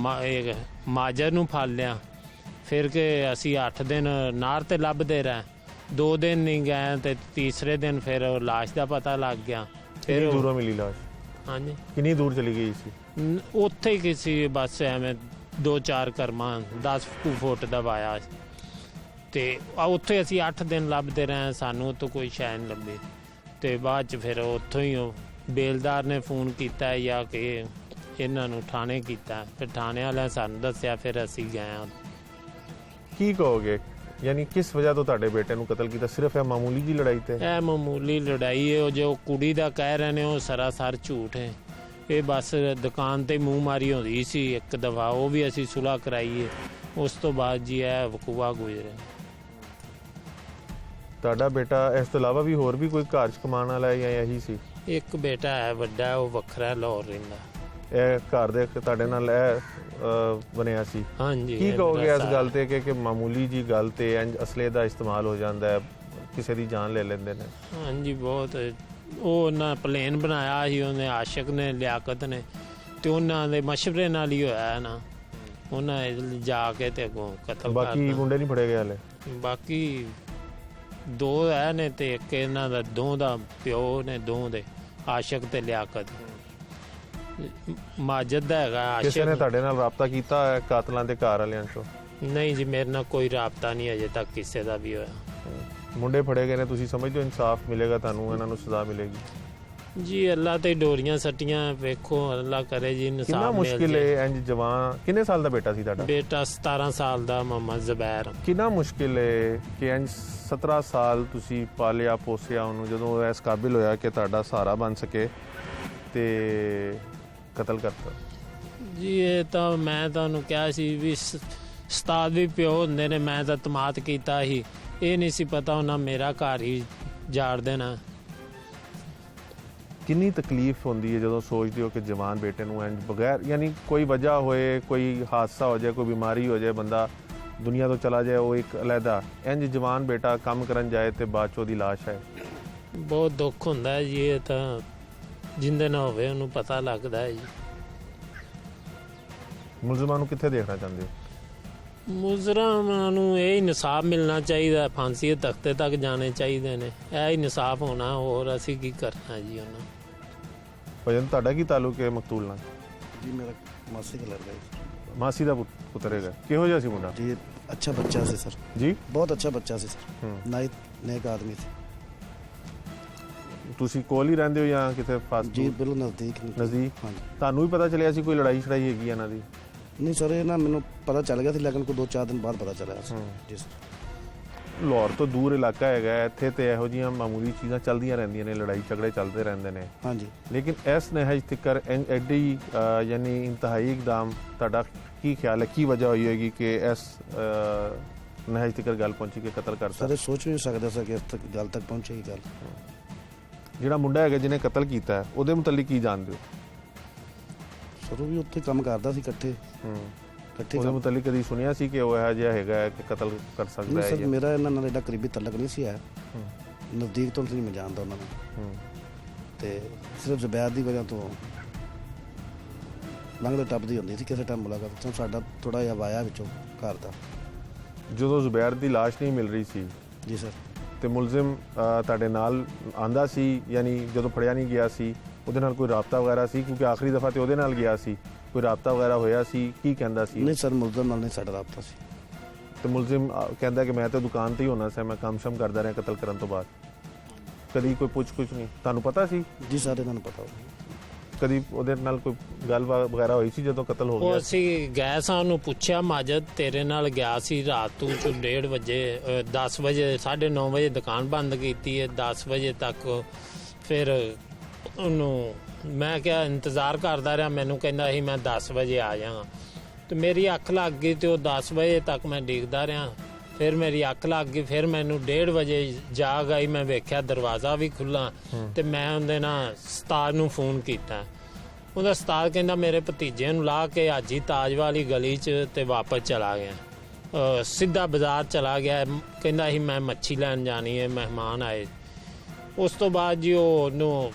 ਮਾਜਦ ਨੂੰ ਫੜ ਲਿਆ। ਫਿਰ ਕਿ ਅਸੀਂ 8 ਦਿਨ ਨਾਰ ਤੇ ਲੱਭਦੇ ਰਹੇ। 2 ਦਿਨ ਨਹੀਂ ਗਏ ਤੇ ਤੀਸਰੇ ਦਿਨ ਫਿਰ ਲਾਸ਼ ਦਾ ਪਤਾ ਲੱਗ ਗਿਆ। ਕਿੰਨੀ ਫਿਰ ਦੂਰੋਂ ਮਿਲੀ ਲਾਸ਼? ਹਾਂਜੀ ਕਿੰਨੀ ਦੂਰ ਚਲੀ ਗਈ ਸੀ? ਉੱਥੇ ਹੀ ਕਿਸੇ ਬਸ ਐਵੇਂ 2-4 ਕਰਮਾਂ 10 ਫੁੱਟ ਦਾ ਵਾਇਆ ਤੇ ਉੱਥੇ ਅਸੀਂ 8 ਦਿਨ ਲੱਭਦੇ ਰਹੇ। ਸਾਨੂੰ ਉੱਥੋਂ ਕੋਈ ਸ਼ੈ ਨਹੀਂ ਲੱਭੀ। ਤੇ ਬਾਅਦ 'ਚ ਫਿਰ ਉੱਥੋਂ ਹੀ ਉਹ ਬੇਲਦਾਰ ਨੇ ਫੋਨ ਕੀਤਾ ਜਾਂ ਕਿ ਇਹਨਾਂ ਨੂੰ ਥਾਣੇ ਕੀਤਾ। ਫਿਰ ਥਾਣੇ ਵਾਲਿਆਂ ਸਾਨੂੰ ਦੱਸਿਆ। ਫਿਰ ਅਸੀਂ ਗਏ ਹਾਂ। ਕੀ ਕਹੋਗੇ, ਯਾਨੀ ਕਿਸ ਵਜ੍ਹਾ ਤੋਂ ਤੁਹਾਡੇ ਬੇਟੇ ਨੂੰ ਕਤਲ ਕੀਤਾ? ਸਿਰਫ ਇਹ ਮਾਮੂਲੀ ਜੀ ਲੜਾਈ ਤੇ? ਇਹ ਮਾਮੂਲੀ ਲੜਾਈ ਹੈ। ਉਹ ਜੋ ਕੁੜੀ ਦਾ ਕਹਿ ਰਹੇ ਨੇ ਉਹ ਸਰਾਸਰ ਝੂਠ ਹੈ। ਇਹ ਬਸ ਦੁਕਾਨ ਤੇ ਮੂੰਹ ਮਾਰੀ ਹੁੰਦੀ ਸੀ ਇੱਕ ਦਫਾ, ਉਹ ਵੀ ਅਸੀਂ ਸੁਲ੍ਹਾ ਕਰਾਈਏ। ਉਸ ਤੋਂ ਬਾਅਦ ਜੀ ਇਹ ਵਕੂਆ ਗੁਜ਼ਰਿਆ। ਤੁਹਾਡਾ ਬੇਟਾ ਇਸ ਤੋਂ ਇਲਾਵਾ ਵੀ ਹੋਰ ਵੀ ਕੋਈ ਘਰ 'ਚ ਕਮਾਉਣ ਵਾਲਾ ਹੈ ਜਾਂ ਇਹੀ ਸੀ? ਇੱਕ ਬੇਟਾ ਹੈ ਵੱਡਾ, ਉਹ ਵੱਖਰਾ ਲਾਹੌਰ ਰਹਿੰਦਾ। ਇਹ ਘਰ ਦੇ ਤੁਹਾਡੇ ਨਾਲ ਇਹ ਬਣਿਆ ਸੀ? ਹਾਂਜੀ। ਕੀ ਇਹ ਕਹੋਗੇ ਮੇਰਾ ਇਸ ਸਾਰਾ। ਗੱਲ ਤੇ ਕਿ ਮਾਮੂਲੀ ਜੀ ਗੱਲ ਤੇ ਇੰਜ ਅਸਲੇ ਦਾ ਇਸਤੇਮਾਲ ਹੋ ਜਾਂਦਾ ਹੈ, ਕਿਸੇ ਦੀ ਜਾਨ ਲੈ ਲੈਂਦੇ ਨੇ? ਹਾਂਜੀ ਬਹੁਤ। ਉਹ ਨਾ ਪਲੇਨ ਬਣਾਇਆ ਸੀ ਉਹਨੇ, ਆਸ਼ਕ ਨੇ, ਲਿਆਕਤ ਨੇ, ਤੇ ਉਹਨਾਂ ਦੇ ਮਸ਼ਵਰੇ ਨਾਲ ਹੀ ਹੋਇਆ ਨਾ। ਉਹਨਾਂ ਜਾ ਕੇ ਤੇ ਅੱਗੋਂ ਕਤਲ ਬਾਕੀ ਕਰਤਾ। ਮੁੰਡੇ ਨਹੀਂ ਫੜੇ ਗਏ ਹਲੇ? ਬਾਕੀ 2 ਹੈ ਨੇ ਤੇ ਇੱਕ ਇਹਨਾਂ ਦਾ, 2 ਦਾ ਪਿਓ ਨੇ, 2 ਦੇ ਆਸ਼ਕ ਤੇ ਲਿਆਕਤ। ਮਾਜਦ ਦਾ ਹੈਗਾ ਕਿਸੇ ਨੇ ਆਸ਼ਕ। ਤੁਹਾਡੇ ਨਾਲ ਰਾਬਤਾ ਕੀਤਾ ਹੈ ਕਾਤਲਾਂ ਦੇ ਘਰ ਵਾਲਿਆਂ ਚੋਂ? ਨਹੀਂ ਜੀ, ਮੇਰੇ ਨਾਲ ਕੋਈ ਰਾਬਤਾ ਨਹੀਂ ਅਜੇ ਤੱਕ ਕਿਸੇ ਦਾ ਵੀ ਹੋਇਆ। ਮੁੰਡੇ ਫੜੇ ਗਏ ਨੇ, ਤੁਸੀਂ ਸਮਝਦੇ ਹੋ ਇਨਸਾਫ ਮਿਲੇਗਾ ਤੁਹਾਨੂੰ, ਇਹਨਾਂ ਨੂੰ ਸਜ਼ਾ ਮਿਲੇਗੀ? ਜੀ ਅੱਲਾ ਤੇ ਡੋਰੀਆਂ ਸੱਟੀਆਂ, ਵੇਖੋ ਅੱਲਾ ਕਰੇ ਜੀ ਕਿੰਨਾ ਇਨਸਾਫ ਮਿਲ ਮੁਸ਼ਕਿਲ ਜਾਏ। ਹੈ ਇੰਜ ਜਵਾਨ? ਕਿੰਨੇ ਸਾਲ ਦਾ ਬੇਟਾ ਸੀ ਤੁਹਾਡਾ? ਬੇਟਾ 17 ਸਾਲ ਦਾ ਮੁਹੰਮਦ ਜ਼ਬੈਰ। ਕਿੰਨਾ ਮੁਸ਼ਕਿਲ ਹੈ ਕਿ ਇੰਜ 17 ਸਾਲ ਤੁਸੀਂ ਪਾਲਿਆ ਪੋਸਿਆ ਉਹਨੂੰ, ਜਦੋਂ ਉਹ ਇਸ ਕਾਬਿਲ ਹੋਇਆ ਕਿ ਤੁਹਾਡਾ ਸਹਾਰਾ ਬਣ ਸਕੇ ਤੇ ਕਤਲ ਕਰਤਾ? ਜੀ ਇਹ ਤਾਂ ਮੈਂ ਤੁਹਾਨੂੰ ਕਿਹਾ ਸੀ ਵੀ ਉਸਤਾਦ ਵੀ ਪਿਓ ਹੁੰਦੇ ਨੇ। ਮੈਂ ਤਾਂ ਤਮਾਤ ਕੀਤਾ ਸੀ, ਇਹ ਨਹੀਂ ਸੀ ਪਤਾ ਉਹਨਾਂ ਮੇਰਾ ਘਰ ਹੀ ਜਾੜ ਦੇਣਾ। ਕਿੰਨੀ ਤਕਲੀਫ ਹੁੰਦੀ ਹੈ ਜਦੋਂ ਸੋਚਦੇ ਹੋ ਕਿ ਜਵਾਨ ਬੇਟੇ ਨੂੰ ਇੰਜ ਬਗੈਰ, ਯਾਨੀ ਕੋਈ ਵਜ੍ਹਾ ਹੋਏ, ਕੋਈ ਹਾਦਸਾ ਹੋ ਜਾਏ, ਕੋਈ ਬਿਮਾਰੀ ਹੋ ਜਾਏ, ਬੰਦਾ ਦੁਨੀਆ ਤੋਂ ਚਲਾ ਜਾਏ, ਉਹ ਇੱਕ ਅਲੱਗਾ, ਇੰਜ ਜਵਾਨ ਬੇਟਾ ਕੰਮ ਕਰਨ ਜਾਏ ਤੇ ਬਾਅਦ 'ਚ ਉਹਦੀ ਲਾਸ਼ ਹੈ। ਬਹੁਤ ਦੁੱਖ ਹੁੰਦਾ ਹੈ ਜੀ। ਇਹ ਤਾਂ ਜਿੰਦੇ ਨਾਲ ਹੋਵੇ ਉਹਨੂੰ ਪਤਾ ਲੱਗਦਾ ਹੈ ਜੀ। ਮੁਲਜ਼ਮਾਂ ਨੂੰ ਕਿੱਥੇ ਦੇਖਣਾ ਚਾਹੁੰਦੇ ਹੋ? ਮੁਜਰਮਾਂ ਨੂੰ ਇਹ ਇਨਸਾਫ ਮਿਲਣਾ ਚਾਹੀਦਾ, ਫਾਂਸੀ ਦੇ ਤਖਤੇ ਤੱਕ ਜਾਣੇ ਚਾਹੀਦੇ ਨੇ। ਇਹ ਇਨਸਾਫ ਹੋਣਾ, ਹੋਰ ਅਸੀਂ ਕੀ ਕਰਨਾ ਜੀ ਉਹਨਾਂ। ਭਜਨ, ਤੁਹਾਡਾ ਕੀ ਤਾਲੁਕ ਹੈ ਮਕਤੂਲ ਨਾਲ? जी मेरा मासी का लड़का है ਮਾਸੀ ਦਾ ਪੁੱਤਰ ਹੈਗਾ। ਕਿਹੋ ਜਿਹਾ ਸੀ ਮੁੰਡਾ? जी। अच्छा बच्चा से सर, ਜੀ बहुत अच्छा बच्चा से सर। ਹੂੰ। नेक आदमी थे ਤੁਸੀਂ ਕੋਲ ਹੀ ਰਹਿੰਦੇ ਹੋ ਜਾਂ ਕਿਤੇ ਫਾਸਟ जी, बिल्कुल नज़दीक ਨਜ਼ਦੀਕ? हाँ जी। ਤੁਹਾਨੂੰ ਵੀ ਪਤਾ ਚੱਲਿਆ ਸੀ ਕੋਈ ਲੜਾਈ ਛੜਾਈ ਹੈਗੀ ਇਹਨਾਂ ਦੀ? नहीं सर, ये ना मैंने पता चल गया था, लेकिन को 2-4 दिन बाद पता चला सर। जी सर। ਲਾਹੌਰ ਤੋਂ ਦੂਰ ਇਲਾਕਾ ਹੈਗਾ ਹੈ, ਇੱਥੇ ਤੇ ਇਹੋ ਜਿਹੀਆਂ ਮਾਮੂਲੀ ਚੀਜ਼ਾਂ ਚੱਲਦੀਆਂ ਰਹਿੰਦੀਆਂ ਨੇ, ਲੜਾਈ ਝਗੜੇ ਚੱਲਦੇ ਰਹਿੰਦੇ ਨੇ। हाँ जी। ਲੇਕਿਨ ਇਸ ਨਹਿਜ ਤਿਕਰ ਐਡੀ ਯਾਨੀ ਇੰਤਹਾਈ ਇਕਦਾਮ, ਤੁਹਾਡਾ ਕੀ ਖਿਆਲ ਹੈ, ਕੀ ਵਜ੍ਹਾ ਹੋਈ ਹੋਏਗੀ ਕਿ ਇਸ ਨਹਿਜ ਤਿਕਰ ਗੱਲ ਪਹੁੰਚੀ ਕਿ ਕਤਲ ਕਰਤਾ? सर ये सोच भी नहीं सकता सर कि इस तक गल तक पहुंचेगी गल। ਜਿਹੜਾ ਮੁੰਡਾ ਹੈਗਾ ਜਿਹਨੇ ਕਤਲ ਕੀਤਾ ਹੈ, ਉਹਦੇ ਮੁਤਲਕ ਕੀ ਜਾਣਦੇ ਹੋ? सर वो भी उत्थे काम करता सी इकट्ठे ਉਹਦੇ काम। ਮੁਤਲਕ ਕਦੀ ਸੁਣਿਆ ਸੀ ਕਿ ਉਹ ਇਹੋ ਜਿਹਾ ਹੈਗਾ ਹੈ ਕਿ ਕਤਲ ਕਰ ਸਕਦਾ नहीं ਹੈ सर, ਜਾਂ? मेरा इन्हां नाल एडा करीबी तलक नहीं सी है, ਹੂੰ, नज़दीक तो नहीं मैं जानता उन्होंने। ਹੂੰ। ਤੇ ਸਿਰਫ ਜ਼ਬੈਰ ਦੀ ਵਜ੍ਹਾ ਤੋਂ ਲੰਘਦੇ ਟੱਪਦੀ ਹੁੰਦੀ ਸੀ ਕਿਸੇ ਟਾਈਮ ਮੁਲਾਕਾਤ। ਤਾਂ ਸਾਡਾ ਥੋੜਾ ਜਿਹਾ ਵਾਇਆ ਵਿੱਚੋਂ ਘਰ ਦਾ। ਜਦੋਂ ਜ਼ੁਬੈਰ ਦੀ ਲਾਸ਼ ਨਹੀਂ ਮਿਲ ਰਹੀ ਸੀ ਜੀ ਸਰ। ਤੇ ਮੁਲਜ਼ਮ ਤੁਹਾਡੇ ਨਾਲ ਆਂਦਾ ਸੀ, ਯਾਨੀ ਜਦੋਂ ਫੜਿਆ ਨਹੀਂ ਗਿਆ ਸੀ ਉਹਦੇ ਨਾਲ ਕੋਈ ਰਾਬਤਾ ਵਗੈਰਾ ਸੀ? ਕਿਉਂਕਿ ਆਖਰੀ ਦਫਾ ਤੇ ਉਹਦੇ ਨਾਲ ਗਿਆ ਸੀ, ਕੋਈ ਰਾਬਤਾ ਵਗੈਰਾ ਹੋਇਆ ਸੀ? ਕੀ ਕਹਿੰਦਾ ਸੀ? ਨਹੀਂ ਸਰ, ਮੁਲਜ਼ਮ ਨਾਲ ਨਹੀਂ ਸਾਡਾ ਰਾਬਤਾ ਸੀ। ਤੇ ਮੁਲਜ਼ਮ ਕਹਿੰਦਾ ਕਿ ਮੈਂ ਤਾਂ ਦੁਕਾਨ ਤੇ ਹੀ ਹੋਣਾ ਸੀ, ਮੈਂ ਕੰਮ ਸ਼ਮ ਕਰਦਾ ਰਿਹਾ ਕਤਲ ਕਰਨ ਤੋਂ ਬਾਅਦ। ਕਦੀ ਕੋਈ ਪੁੱਛ ਕੁਛ ਨਹੀਂ? ਤੁਹਾਨੂੰ ਪਤਾ ਸੀ? ਜੀ ਸਰ, ਇਹਨਾਂ ਨੂੰ ਪਤਾ ਹੋਊ। ਕਦੀ ਉਹਦੇ ਨਾਲ ਕੋਈ ਗੱਲ ਵਗੈਰਾ ਹੋਈ ਸੀ ਜਦੋਂ ਕਤਲ ਹੋ ਉਹ ਗਿਆ? ਅਸੀਂ ਗਏ ਸਾਂ, ਉਹਨੂੰ ਪੁੱਛਿਆ ਮਾਜਦ ਤੇਰੇ ਨਾਲ ਗਿਆ ਸੀ ਰਾਤ ਤੂੰ 1:30 ਵਜੇ 10 ਵਜੇ 9:30 ਵਜੇ ਦੁਕਾਨ ਬੰਦ ਕੀਤੀ ਹੈ 10 ਵਜੇ ਤੱਕ। ਫਿਰ ਉਹਨੂੰ ਮੈਂ ਕਿਹਾ ਇੰਤਜ਼ਾਰ ਕਰਦਾ ਰਿਹਾ, ਮੈਨੂੰ ਕਹਿੰਦਾ ਸੀ ਮੈਂ 10 ਵਜੇ ਆ ਜਾਵਾਂਗਾ। ਤੇ ਮੇਰੀ ਅੱਖ ਲੱਗ ਗਈ ਤੇ ਉਹ 10 ਵਜੇ ਤੱਕ ਮੈਂ ਡੀਕਦਾ ਰਿਹਾ। ਫਿਰ ਮੇਰੀ ਅੱਖ ਲੱਗ ਗਈ, ਫਿਰ ਮੈਨੂੰ 1:30 ਵਜੇ ਜਾਗ ਆਈ, ਮੈਂ ਵੇਖਿਆ ਦਰਵਾਜ਼ਾ ਵੀ ਖੁੱਲਾ ਤੇ ਮੈਂ ਉਹਦੇ ਨਾਲ ਉਸਤਾਦ ਨੂੰ ਫੋਨ ਕੀਤਾ। ਉਹਦਾ ਉਸਤਾਦ ਕਹਿੰਦਾ ਮੇਰੇ ਭਤੀਜੇ ਨੂੰ ਲਾ ਕੇ ਹਾਜੀ ਤਾਜ ਵਾਲੀ ਗਲੀ 'ਚ ਤੇ ਵਾਪਸ ਚਲਾ ਗਿਆ, ਸਿੱਧਾ ਬਾਜ਼ਾਰ ਚਲਾ ਗਿਆ। ਕਹਿੰਦਾ ਸੀ ਮੈਂ ਮੱਛੀ ਲੈਣ ਜਾਣੀ ਹੈ, ਮਹਿਮਾਨ ਆਏ। ਉਸ ਤੋਂ ਬਾਅਦ ਜੀ ਉਹਨੂੰ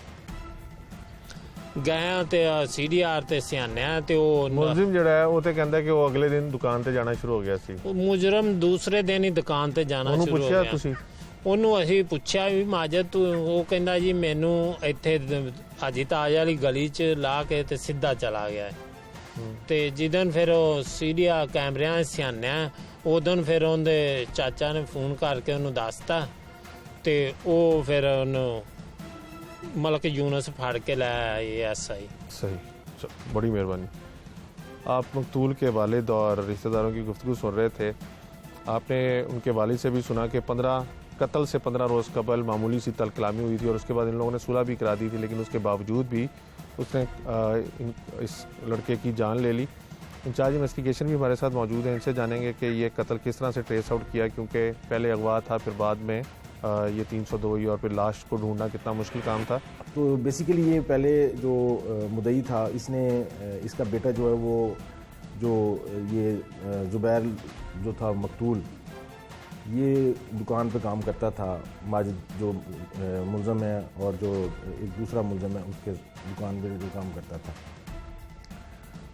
ਗਏ ਤੇ CDR ਤੇ ਸਿਆਣਿਆ ਤੇ ਉਹ ਮੁਲਜ਼ਮ ਜਿਹੜਾ ਹੈ ਉਹ ਤੇ ਕਹਿੰਦਾ ਕਿ ਉਹ ਅਗਲੇ ਦਿਨ ਦੁਕਾਨ ਤੇ ਜਾਣਾ ਸ਼ੁਰੂ ਹੋ ਗਿਆ ਸੀ। ਉਹ ਮੁਜਰਮ ਦੂਸਰੇ ਦਿਨ ਹੀ ਦੁਕਾਨ ਤੇ ਜਾਣਾ ਉਹਨੂੰ ਸ਼ੁਰੂ ਹੋ ਪੁੱਛਿਆ ਗਿਆ। ਤੁਸੀਂ? ਉਹਨੂੰ ਅਸੀਂ ਪੁੱਛਿਆ ਵੀ ਮਾਜਦ ਤੂੰ, ਉਹ ਕਹਿੰਦਾ ਜੀ ਮੈਨੂੰ ਇੱਥੇ ਹਾਜੀ ਤਾਜ ਵਾਲੀ ਗਲੀ 'ਚ ਲਾ ਕੇ ਤੇ ਸਿੱਧਾ ਚਲਾ ਗਿਆ। ਤੇ ਜਿੱਦਣ ਫਿਰ ਉਹ CDR ਕੈਮਰਿਆਂ 'ਚ ਸਿਆਣਿਆ ਉਦੋਂ ਫਿਰ ਉਹਦੇ ਚਾਚਾ ਨੇ ਫੋਨ ਕਰਕੇ ਉਹਨੂੰ ਦੱਸਤਾ ਤੇ ਉਹ ਫਿਰ ਉਹਨੂੰ मलक यूनस फाड़ के लाया ये SI। सही, बड़ी मेहरबानी। आप मकतूल के वालिद और रिश्तेदारों की गुफ्तगू सुन रहे थे। आपने उनके वालिद से भी सुना कि कत्ल से 15 रोज़ कबल मामूली सी तलकलामी हुई थी और उसके बाद इन लोगों ने सुलह भी करा दी थी, लेकिन उसके बावजूद भी उसने इस लड़के की जान ले ली। इंचार्ज इन्वेस्टिगेशन भी हमारे साथ मौजूद हैं, इनसे जानेंगे कि ये कत्ल किस तरह से ट्रेस आउट किया, क्योंकि पहले अगवा था, फिर बाद में ये 302 और फिर लाश को ढूंढना कितना मुश्किल काम था। तो बेसिकली ये पहले जो मुदई था, इसने इसका बेटा जो है वो जो ये जुबैर जो था मकतूल, ये दुकान पे काम करता था। माजिद जो मुलज़म है और जो एक दूसरा मुलज़म है उसके दुकान पे जो काम करता था,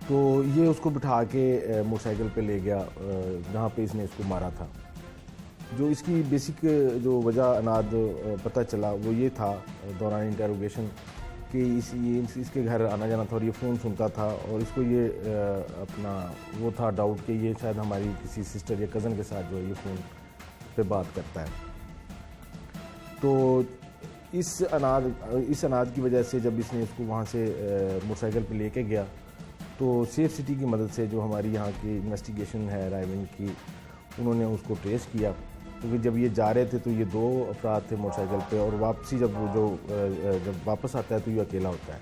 तो ये उसको बिठा के मोटरसाइकिल पे ले गया जहाँ पे इसने इसको मारा था। जो इसकी बेसिक जो वजह अनाद पता चला वो ये था दौरान इंटरोगेशन कि इसके घर आना जाना था और ये फ़ोन सुनता था और इसको ये अपना वो था डाउट कि ये शायद हमारी किसी सिस्टर या कज़न के साथ जो है ये फ़ोन पे बात करता है। तो इस अनाद की वजह से जब इसने इसको वहाँ से मोटरसाइकिल पे लेके गया तो सेफ सिटी की मदद से जो हमारी यहाँ की इन्वेस्टिगेशन है रायविंड की, उन्होंने उसको ट्रेस किया। क्योंकि जब ये जा रहे थे तो ये 2 अफराद थे मोटरसाइकिल पे और वापसी जब वापस आता है तो ये अकेला होता है।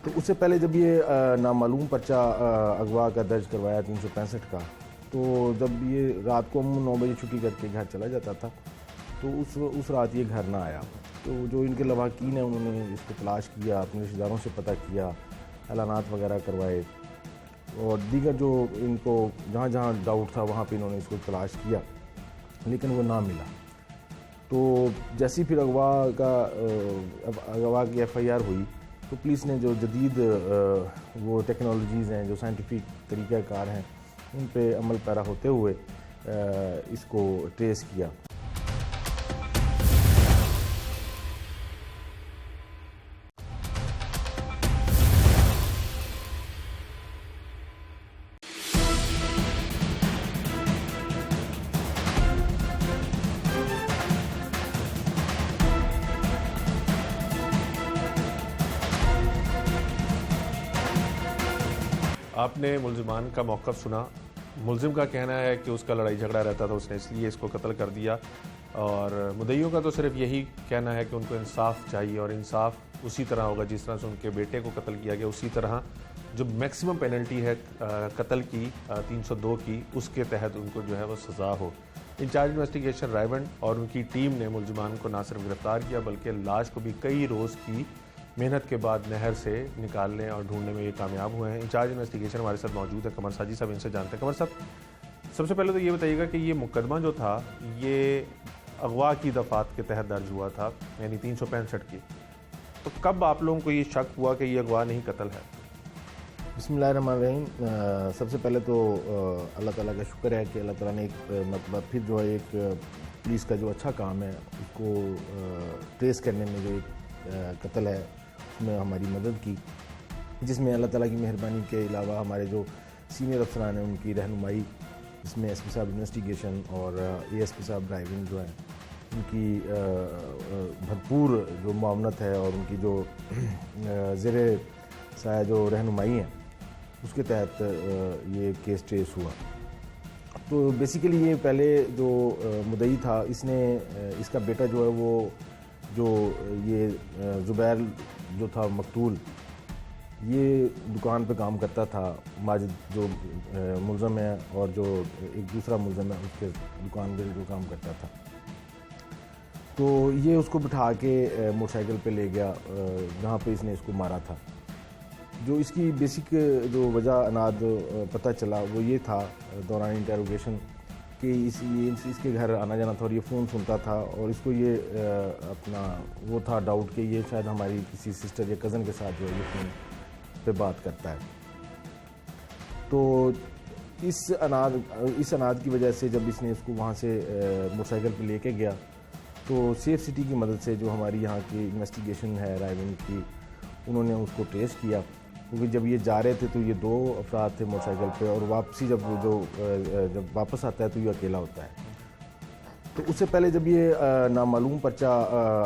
तो उससे पहले जब ये नामालूम पर्चा अगवा का दर्ज करवाया 365 का, तो जब ये रात को 9 बजे छुट्टी करके घर चला जाता था तो उस रात ये घर ना आया। तो जो इनके लवाकीन हैं उन्होंने इसको तलाश किया, अपने रिश्तेदारों से पता किया, ऐलानात वगैरह करवाए और दीगर जो इनको जहाँ जहाँ डाउट था वहाँ पे इन्होंने इसको तलाश किया, लेकिन वो ना मिला। तो जैसे ही फिर अगवा की FIR हुई तो पुलिस ने जो जदीद वो टेक्नोलॉजीज़ हैं, जो साइंटिफिक तरीक़ाकार हैं, उन पे अमल पैरा होते हुए इसको ट्रेस किया। आपने मुलजिमान का मौक़िफ़ सुना। मुलजिम का कहना है कि उसका लड़ाई झगड़ा रहता था, उसने इसलिए इसको कत्ल कर दिया, और मुद्दईयों का तो सिर्फ यही कहना है कि उनको इंसाफ चाहिए और इंसाफ उसी तरह होगा जिस तरह से उनके बेटे को कत्ल किया गया, उसी तरह जो मैक्सिमम पेनल्टी है कत्ल की 302 की, उसके तहत उनको जो है वो सज़ा हो। इंचार्ज इन्वेस्टिगेशन रायवंड और उनकी टीम ने मुलजिमान को ना सिर्फ गिरफ्तार किया बल्कि लाश को भी कई रोज़ की मेहनत के बाद नहर से निकालने और ढूंढने में ये कामयाब हुए हैं। इंचार्ज इन्वेस्टिगेशन हमारे साथ मौजूद है कमर साजी साहब, इनसे जानते हैं। कमर साहब, सबसे पहले तो ये बताइएगा कि ये मुकदमा जो था ये अगवा की दफ़ात के तहत दर्ज हुआ था, यानी 365 की, तो कब आप लोगों को ये शक हुआ कि ये अगवा नहीं कत्ल है? बिस्मिल्लाहिर्रहमानिर्रहीम। सबसे पहले तो अल्लाह ताला का शुक्र है कि अल्लाह ताला ने एक मतलब फिर जो है एक पुलिस का जो अच्छा काम है उसको ट्रेस करने में जो एक कत्ल है उसमें हमारी मदद की, जिसमें अल्लाह ताला की मेहरबानी के अलावा हमारे जो सीनियर अफसरान हैं उनकी रहनुमाई, इसमें SP साहब इन्वेस्टिगेशन और ASP साहब ड्राइविंग जो है उनकी भरपूर जो मुआवनत है और उनकी जो ज़ेरे साया जो रहनुमाई है उसके तहत ये केस ट्रेस हुआ। तो बेसिकली ये पहले जो मुद्दई था इसने इसका बेटा जो है वो जो ये ज़ुबैर जो था मकतूल ये दुकान पे काम करता था। माजिद जो मुलज़म है और जो एक दूसरा मुलज़म है उसके दुकान पे जो काम करता था, तो ये उसको बिठा के मोटरसाइकिल पे ले गया जहाँ पे इसने इसको मारा था। जो इसकी बेसिक जो वजह अनाद पता चला वो ये था दौरान इंटेरोगेशन कि इसके घर आना जाना था और ये फ़ोन सुनता था और इसको ये अपना वो था डाउट कि ये शायद हमारी किसी सिस्टर या कज़न के साथ जो है ये फ़ोन पे बात करता है। तो इस अनाद की वजह से जब इसने इसको वहाँ से मोटरसाइकिल पे लेके गया तो सेफ सिटी की मदद से जो हमारी यहाँ की इन्वेस्टिगेशन है रायविंड की, उन्होंने उसको ट्रेस किया। क्योंकि जब ये जा रहे थे तो ये 2 अफराद थे मोटरसाइकिल पे और वापसी जब वापस आता है तो ये अकेला होता है। तो उससे पहले जब ये नामालूम पर्चा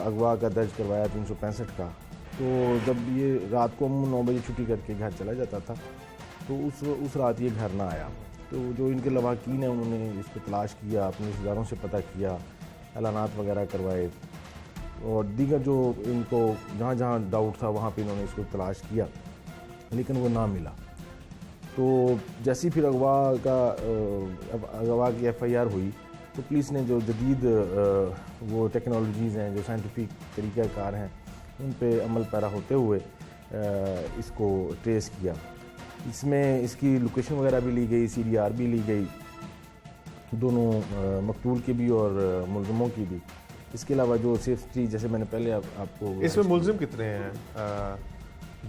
अगवा का दर्ज करवाया 365 का, तो जब ये रात को 9 बजे छुट्टी करके घर चला जाता था तो उस रात ये घर ना आया। तो जो इनके लवाकीन हैं उन्होंने इसको तलाश किया, अपने रिश्तेदारों से पता किया, एलानात वगैरह करवाए और दीगर जो इनको जहाँ जहाँ डाउट था वहाँ पे इन्होंने इसको तलाश किया, लेकिन वो ना मिला। तो जैसी फिर अगवा की FIR हुई तो पुलिस ने जो जदीद वो टेक्नोलॉजीज़ हैं, जो साइंटिफिक तरीक़ाकार हैं, उन पे अमल पैरा होते हुए इसको ट्रेस किया। इसमें इसकी लोकेशन वगैरह भी ली गई, CDR भी ली गई, दोनों मकतूल की भी और मुलज़मों की भी। इसके अलावा जो सेफ्टी, जैसे मैंने पहले आपको इसमें मुलजिम कितने हैं?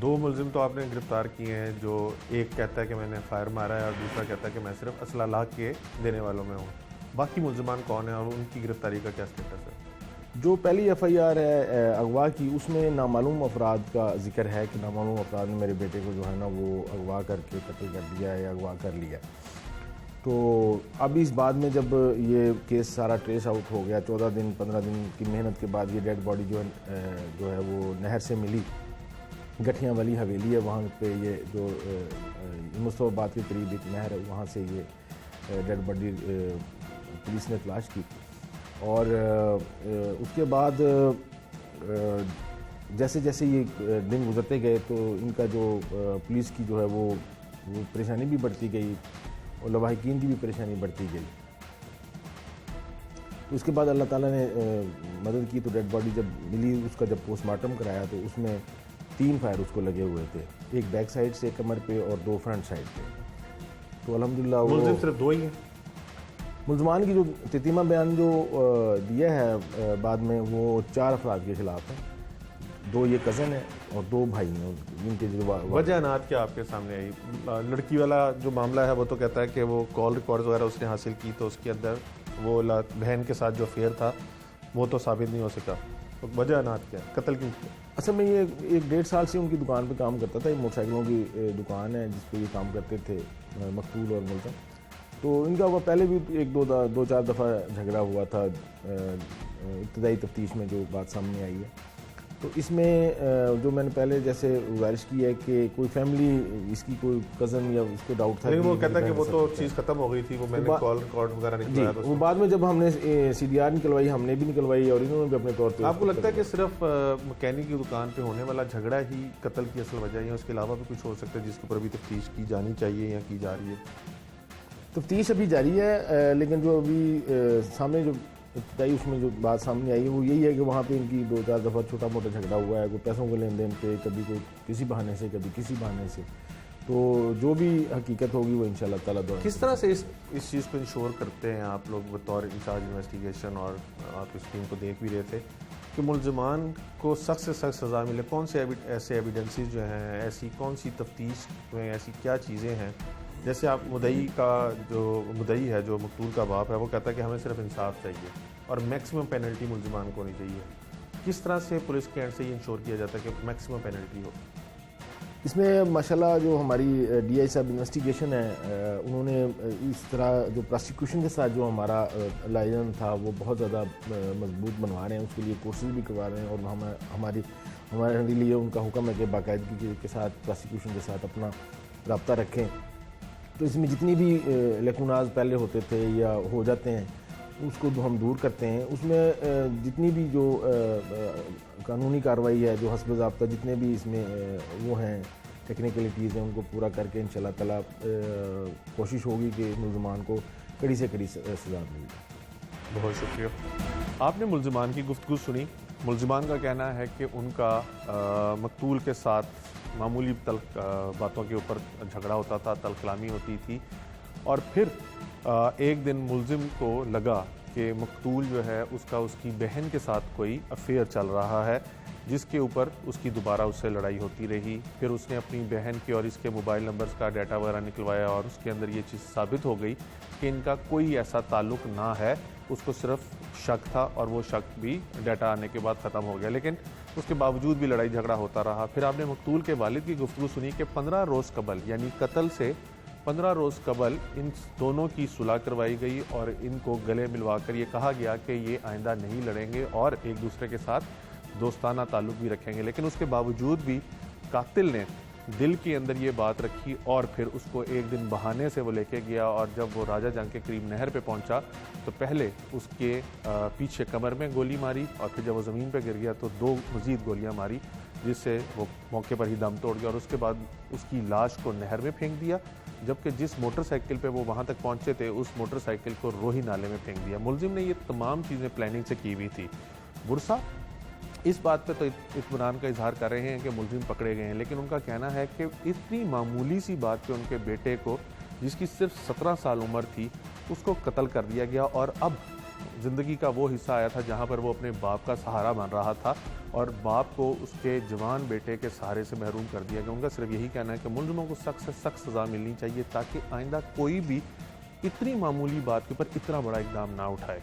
2 मुलजिम तो आपने गिरफ्तार किए हैं, जो एक कहता है कि मैंने फायर मारा है और दूसरा कहता है कि मैं सिर्फ असला ला के देने वालों में हूँ। बाकी मुलजिमान कौन है और उनकी गिरफ्तारी का क्या स्टेटस है? जो पहली FIR है अगवा की, उसमें नामालूम अफराद का जिक्र है कि नामालूम अफराद ने मेरे बेटे को जो है ना वो अगवा करके कत्ल कर दिया है या अगवा कर लिया। तो अब इस बाद में जब ये केस सारा ट्रेस आउट हो गया, 14 दिन 15 दिन की मेहनत के बाद ये डेड बॉडी जो है वो नहर से मिली। गठियाँ वाली हवेली है वहाँ पे, ये जो मुस्तफाबाद के करीब एक नहर है, वहाँ से ये डेड बॉडी पुलिस ने तलाश की। और उसके बाद जैसे जैसे ये दिन गुजरते गए तो इनका जो पुलिस की जो है वो परेशानी भी बढ़ती गई और लवाहिकीन की भी परेशानी बढ़ती गई। तो उसके बाद अल्लाह ताला ने मदद की तो डेड बॉडी जब मिली, उसका जब पोस्टमार्टम कराया तो उसमें 3 फायर उसको लगे हुए थे, एक बैक साइड से कमर पे और 2 फ्रंट साइड पे। तो अल्हम्दुलिल्लाह मुलजिम सिर्फ 2 ही हैं? मुलजमान की जो ततीमा बयान जो दिया है बाद में वो 4 अफराद के खिलाफ है। 2 ये कज़न है और 2 भाई हैं जिनके जो वजह अनाद क्या आपके सामने आई? लड़की वाला जो मामला है वो तो कहता है कि वो कॉल रिकॉर्ड्स वगैरह उसने हासिल की तो उसके अंदर वो बहन के साथ जो अफेयर था वो तो साबित नहीं हो सका। तो वजह अनाद क्या है, कत्ल क्यों किया? असल में ये 1-1.5 साल से उनकी दुकान पे काम करता था। ये मोटरसाइकिलों की दुकान है जिस पे ये काम करते थे मकतूल और मुलज़म। तो इनका वो पहले भी 1-2-4 दफ़ा झगड़ा हुआ था इब्तदाई तफ्तीश में जो बात सामने आई है। तो इसमें जो मैंने पहले जैसे गुजारिश की है कि कोई फैमिली इसकी कोई कज़न या उसको डाउट था, लेकिन वो कहता है कि वो तो चीज़ ख़त्म हो गई थी, वो मैंने कॉल रिकॉर्ड वगैरह निकलवाया था। वो बाद में जब हमने CDR निकलवाई, हमने भी निकलवाई और इन्होंने भी अपने तौर पे। आपको लगता है कि सिर्फ मैकेनिक की दुकान पे होने वाला झगड़ा ही कत्ल की असल वजह है या उसके अलावा भी कुछ हो सकता है जिसके ऊपर अभी तफ्तीश की जानी चाहिए या की जा रही है? तफ्तीश अभी जारी है, लेकिन जो अभी सामने जो इब्तदाई उसमें जो बात सामने आई है वो यही है कि वहाँ पे इनकी 2-4 दफ़ा छोटा मोटा झगड़ा हुआ है, कोई पैसों के लेन देन पे, कभी कोई किसी बहाने से कभी किसी बहाने से। तो जो भी हकीकत होगी वो इंशाल्लाह ताला दुआ। किस तरह से इस चीज़ को इंश्योर करते हैं आप लोग बतौर इंचार्ज इन्वेस्टिगेशन, और आप इस टीम को देख भी रहे थे, कि मुलजमान को सख्त से सख्त सज़ा मिले? कौन से ऐसे एविडेंसेस जो हैं, ऐसी कौन सी तफ्तीश में ऐसी क्या चीज़ें हैं? जैसे आप मुद्दई है जो मकतूल का बाप है, वो कहता है कि हमें सिर्फ इंसाफ चाहिए और मैक्सिमम पेनल्टी मुलजमान को होनी चाहिए। किस तरह से पुलिस के एंड से ये इंश्योर किया जाता है कि मैक्सिमम पेनल्टी हो? इसमें माशाल्लाह जो हमारी DI साहब इन्वेस्टिगेशन है, उन्होंने इस तरह जो प्रोसिक्यूशन के साथ जो हमारा लाइजन था वो बहुत ज़्यादा मजबूत बनवा रहे हैं, उसके लिए कोर्सेज भी करवा रहे हैं और हमारे लिए उनका हुक्म है कि बाकायदगी के साथ प्रोसिक्यूशन के साथ अपना रब्ता रखें। तो इसमें जितनी भी लकुनाज पहले होते थे या हो जाते हैं उसको हम दूर करते हैं। उसमें जितनी भी जो कानूनी कार्रवाई है, जो हस्ब ज़ाब्ता जितने भी इसमें वो हैं टेक्निकलिटीज़ हैं, उनको पूरा करके इंशाल्लाह ताला कोशिश होगी कि मुल्ज़िमान को कड़ी से कड़ी सज़ा मिले। बहुत शुक्रिया। आपने मुल्ज़िमान की गुफ्तगू सुनी। मुल्ज़िमान का कहना है कि उनका मकतूल के साथ मामूली बातों के ऊपर झगड़ा होता था, तलकलामी होती थी और फिर एक दिन मुल्ज़िम को लगा कि मकतूल जो है उसका उसकी बहन के साथ कोई अफेयर चल रहा है, जिसके ऊपर उसकी दोबारा उससे लड़ाई होती रही। फिर उसने अपनी बहन के और इसके मोबाइल नंबर्स का डाटा वगैरह निकलवाया और उसके अंदर ये चीज़ साबित हो गई कि इनका कोई ऐसा ताल्लुक़ ना है। उसको सिर्फ शक था और वो शक भी डाटा आने के बाद ख़त्म हो गया, लेकिन उसके बावजूद भी लड़ाई झगड़ा होता रहा। फिर आपने मकतूल के वालिद की गुफ्तगू सुनी कि 15 रोज़ कबल, यानी कत्ल से 15 रोज़ कबल इन दोनों की सुलह करवाई गई और इनको गले मिलवाकर ये कहा गया कि ये आइंदा नहीं लड़ेंगे और एक दूसरे के साथ दोस्ताना ताल्लुक़ भी रखेंगे। लेकिन उसके बावजूद भी कातिल ने दिल के अंदर ये बात रखी और फिर उसको एक दिन बहाने से वो लेके गया और जब वो राजा जंग के करीब नहर पे पहुंचा तो पहले उसके पीछे कमर में गोली मारी और फिर जब वो ज़मीन पे गिर गया तो 2 मज़ीद गोलियां मारी, जिससे वो मौके पर ही दम तोड़ गया और उसके बाद उसकी लाश को नहर में फेंक दिया। जबकि जिस मोटरसाइकिल पे वो वहाँ तक पहुँचे थे उस मोटरसाइकिल को रोही नाले में फेंक दिया। मुल्ज़िम ने ये तमाम चीज़ें प्लानिंग से की हुई थी। बुरसा इस बात पे तो इत्मीनान का इजहार कर रहे हैं कि मुल्ज़िम पकड़े गए हैं, लेकिन उनका कहना है कि इतनी मामूली सी बात पे उनके बेटे को, जिसकी सिर्फ 17 साल उम्र थी, उसको कत्ल कर दिया गया और अब ज़िंदगी का वो हिस्सा आया था जहाँ पर वो अपने बाप का सहारा बन रहा था और बाप को उसके जवान बेटे के सहारे से महरूम कर दिया गया। उनका सिर्फ यही कहना है कि मुल्ज़िमों को सख्त से सख्त सज़ा मिलनी चाहिए ताकि आइंदा कोई भी इतनी मामूली बात के ऊपर इतना बड़ा इक़दाम ना उठाए।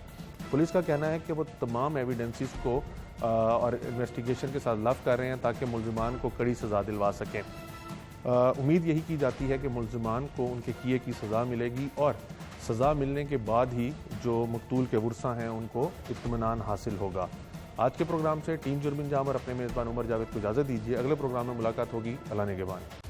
पुलिस का कहना है कि वो तमाम एविडेंसेस को और इन्वेस्टिगेशन के साथ लव कर रहे हैं ताकि मुल्ज़िमान को कड़ी सज़ा दिलवा सकें। उम्मीद यही की जाती है कि मुल्ज़िमान को उनके किए की सज़ा मिलेगी और सज़ा मिलने के बाद ही जो मकतूल के वर्सा हैं उनको इत्मीनान हासिल होगा। आज के प्रोग्राम से टीम जुर्म अंजाम और अपने मेज़बान उमर जावेद को इजाज़त दीजिए। अगले प्रोग्राम में मुलाकात होगी। अल्लाह निगहबान।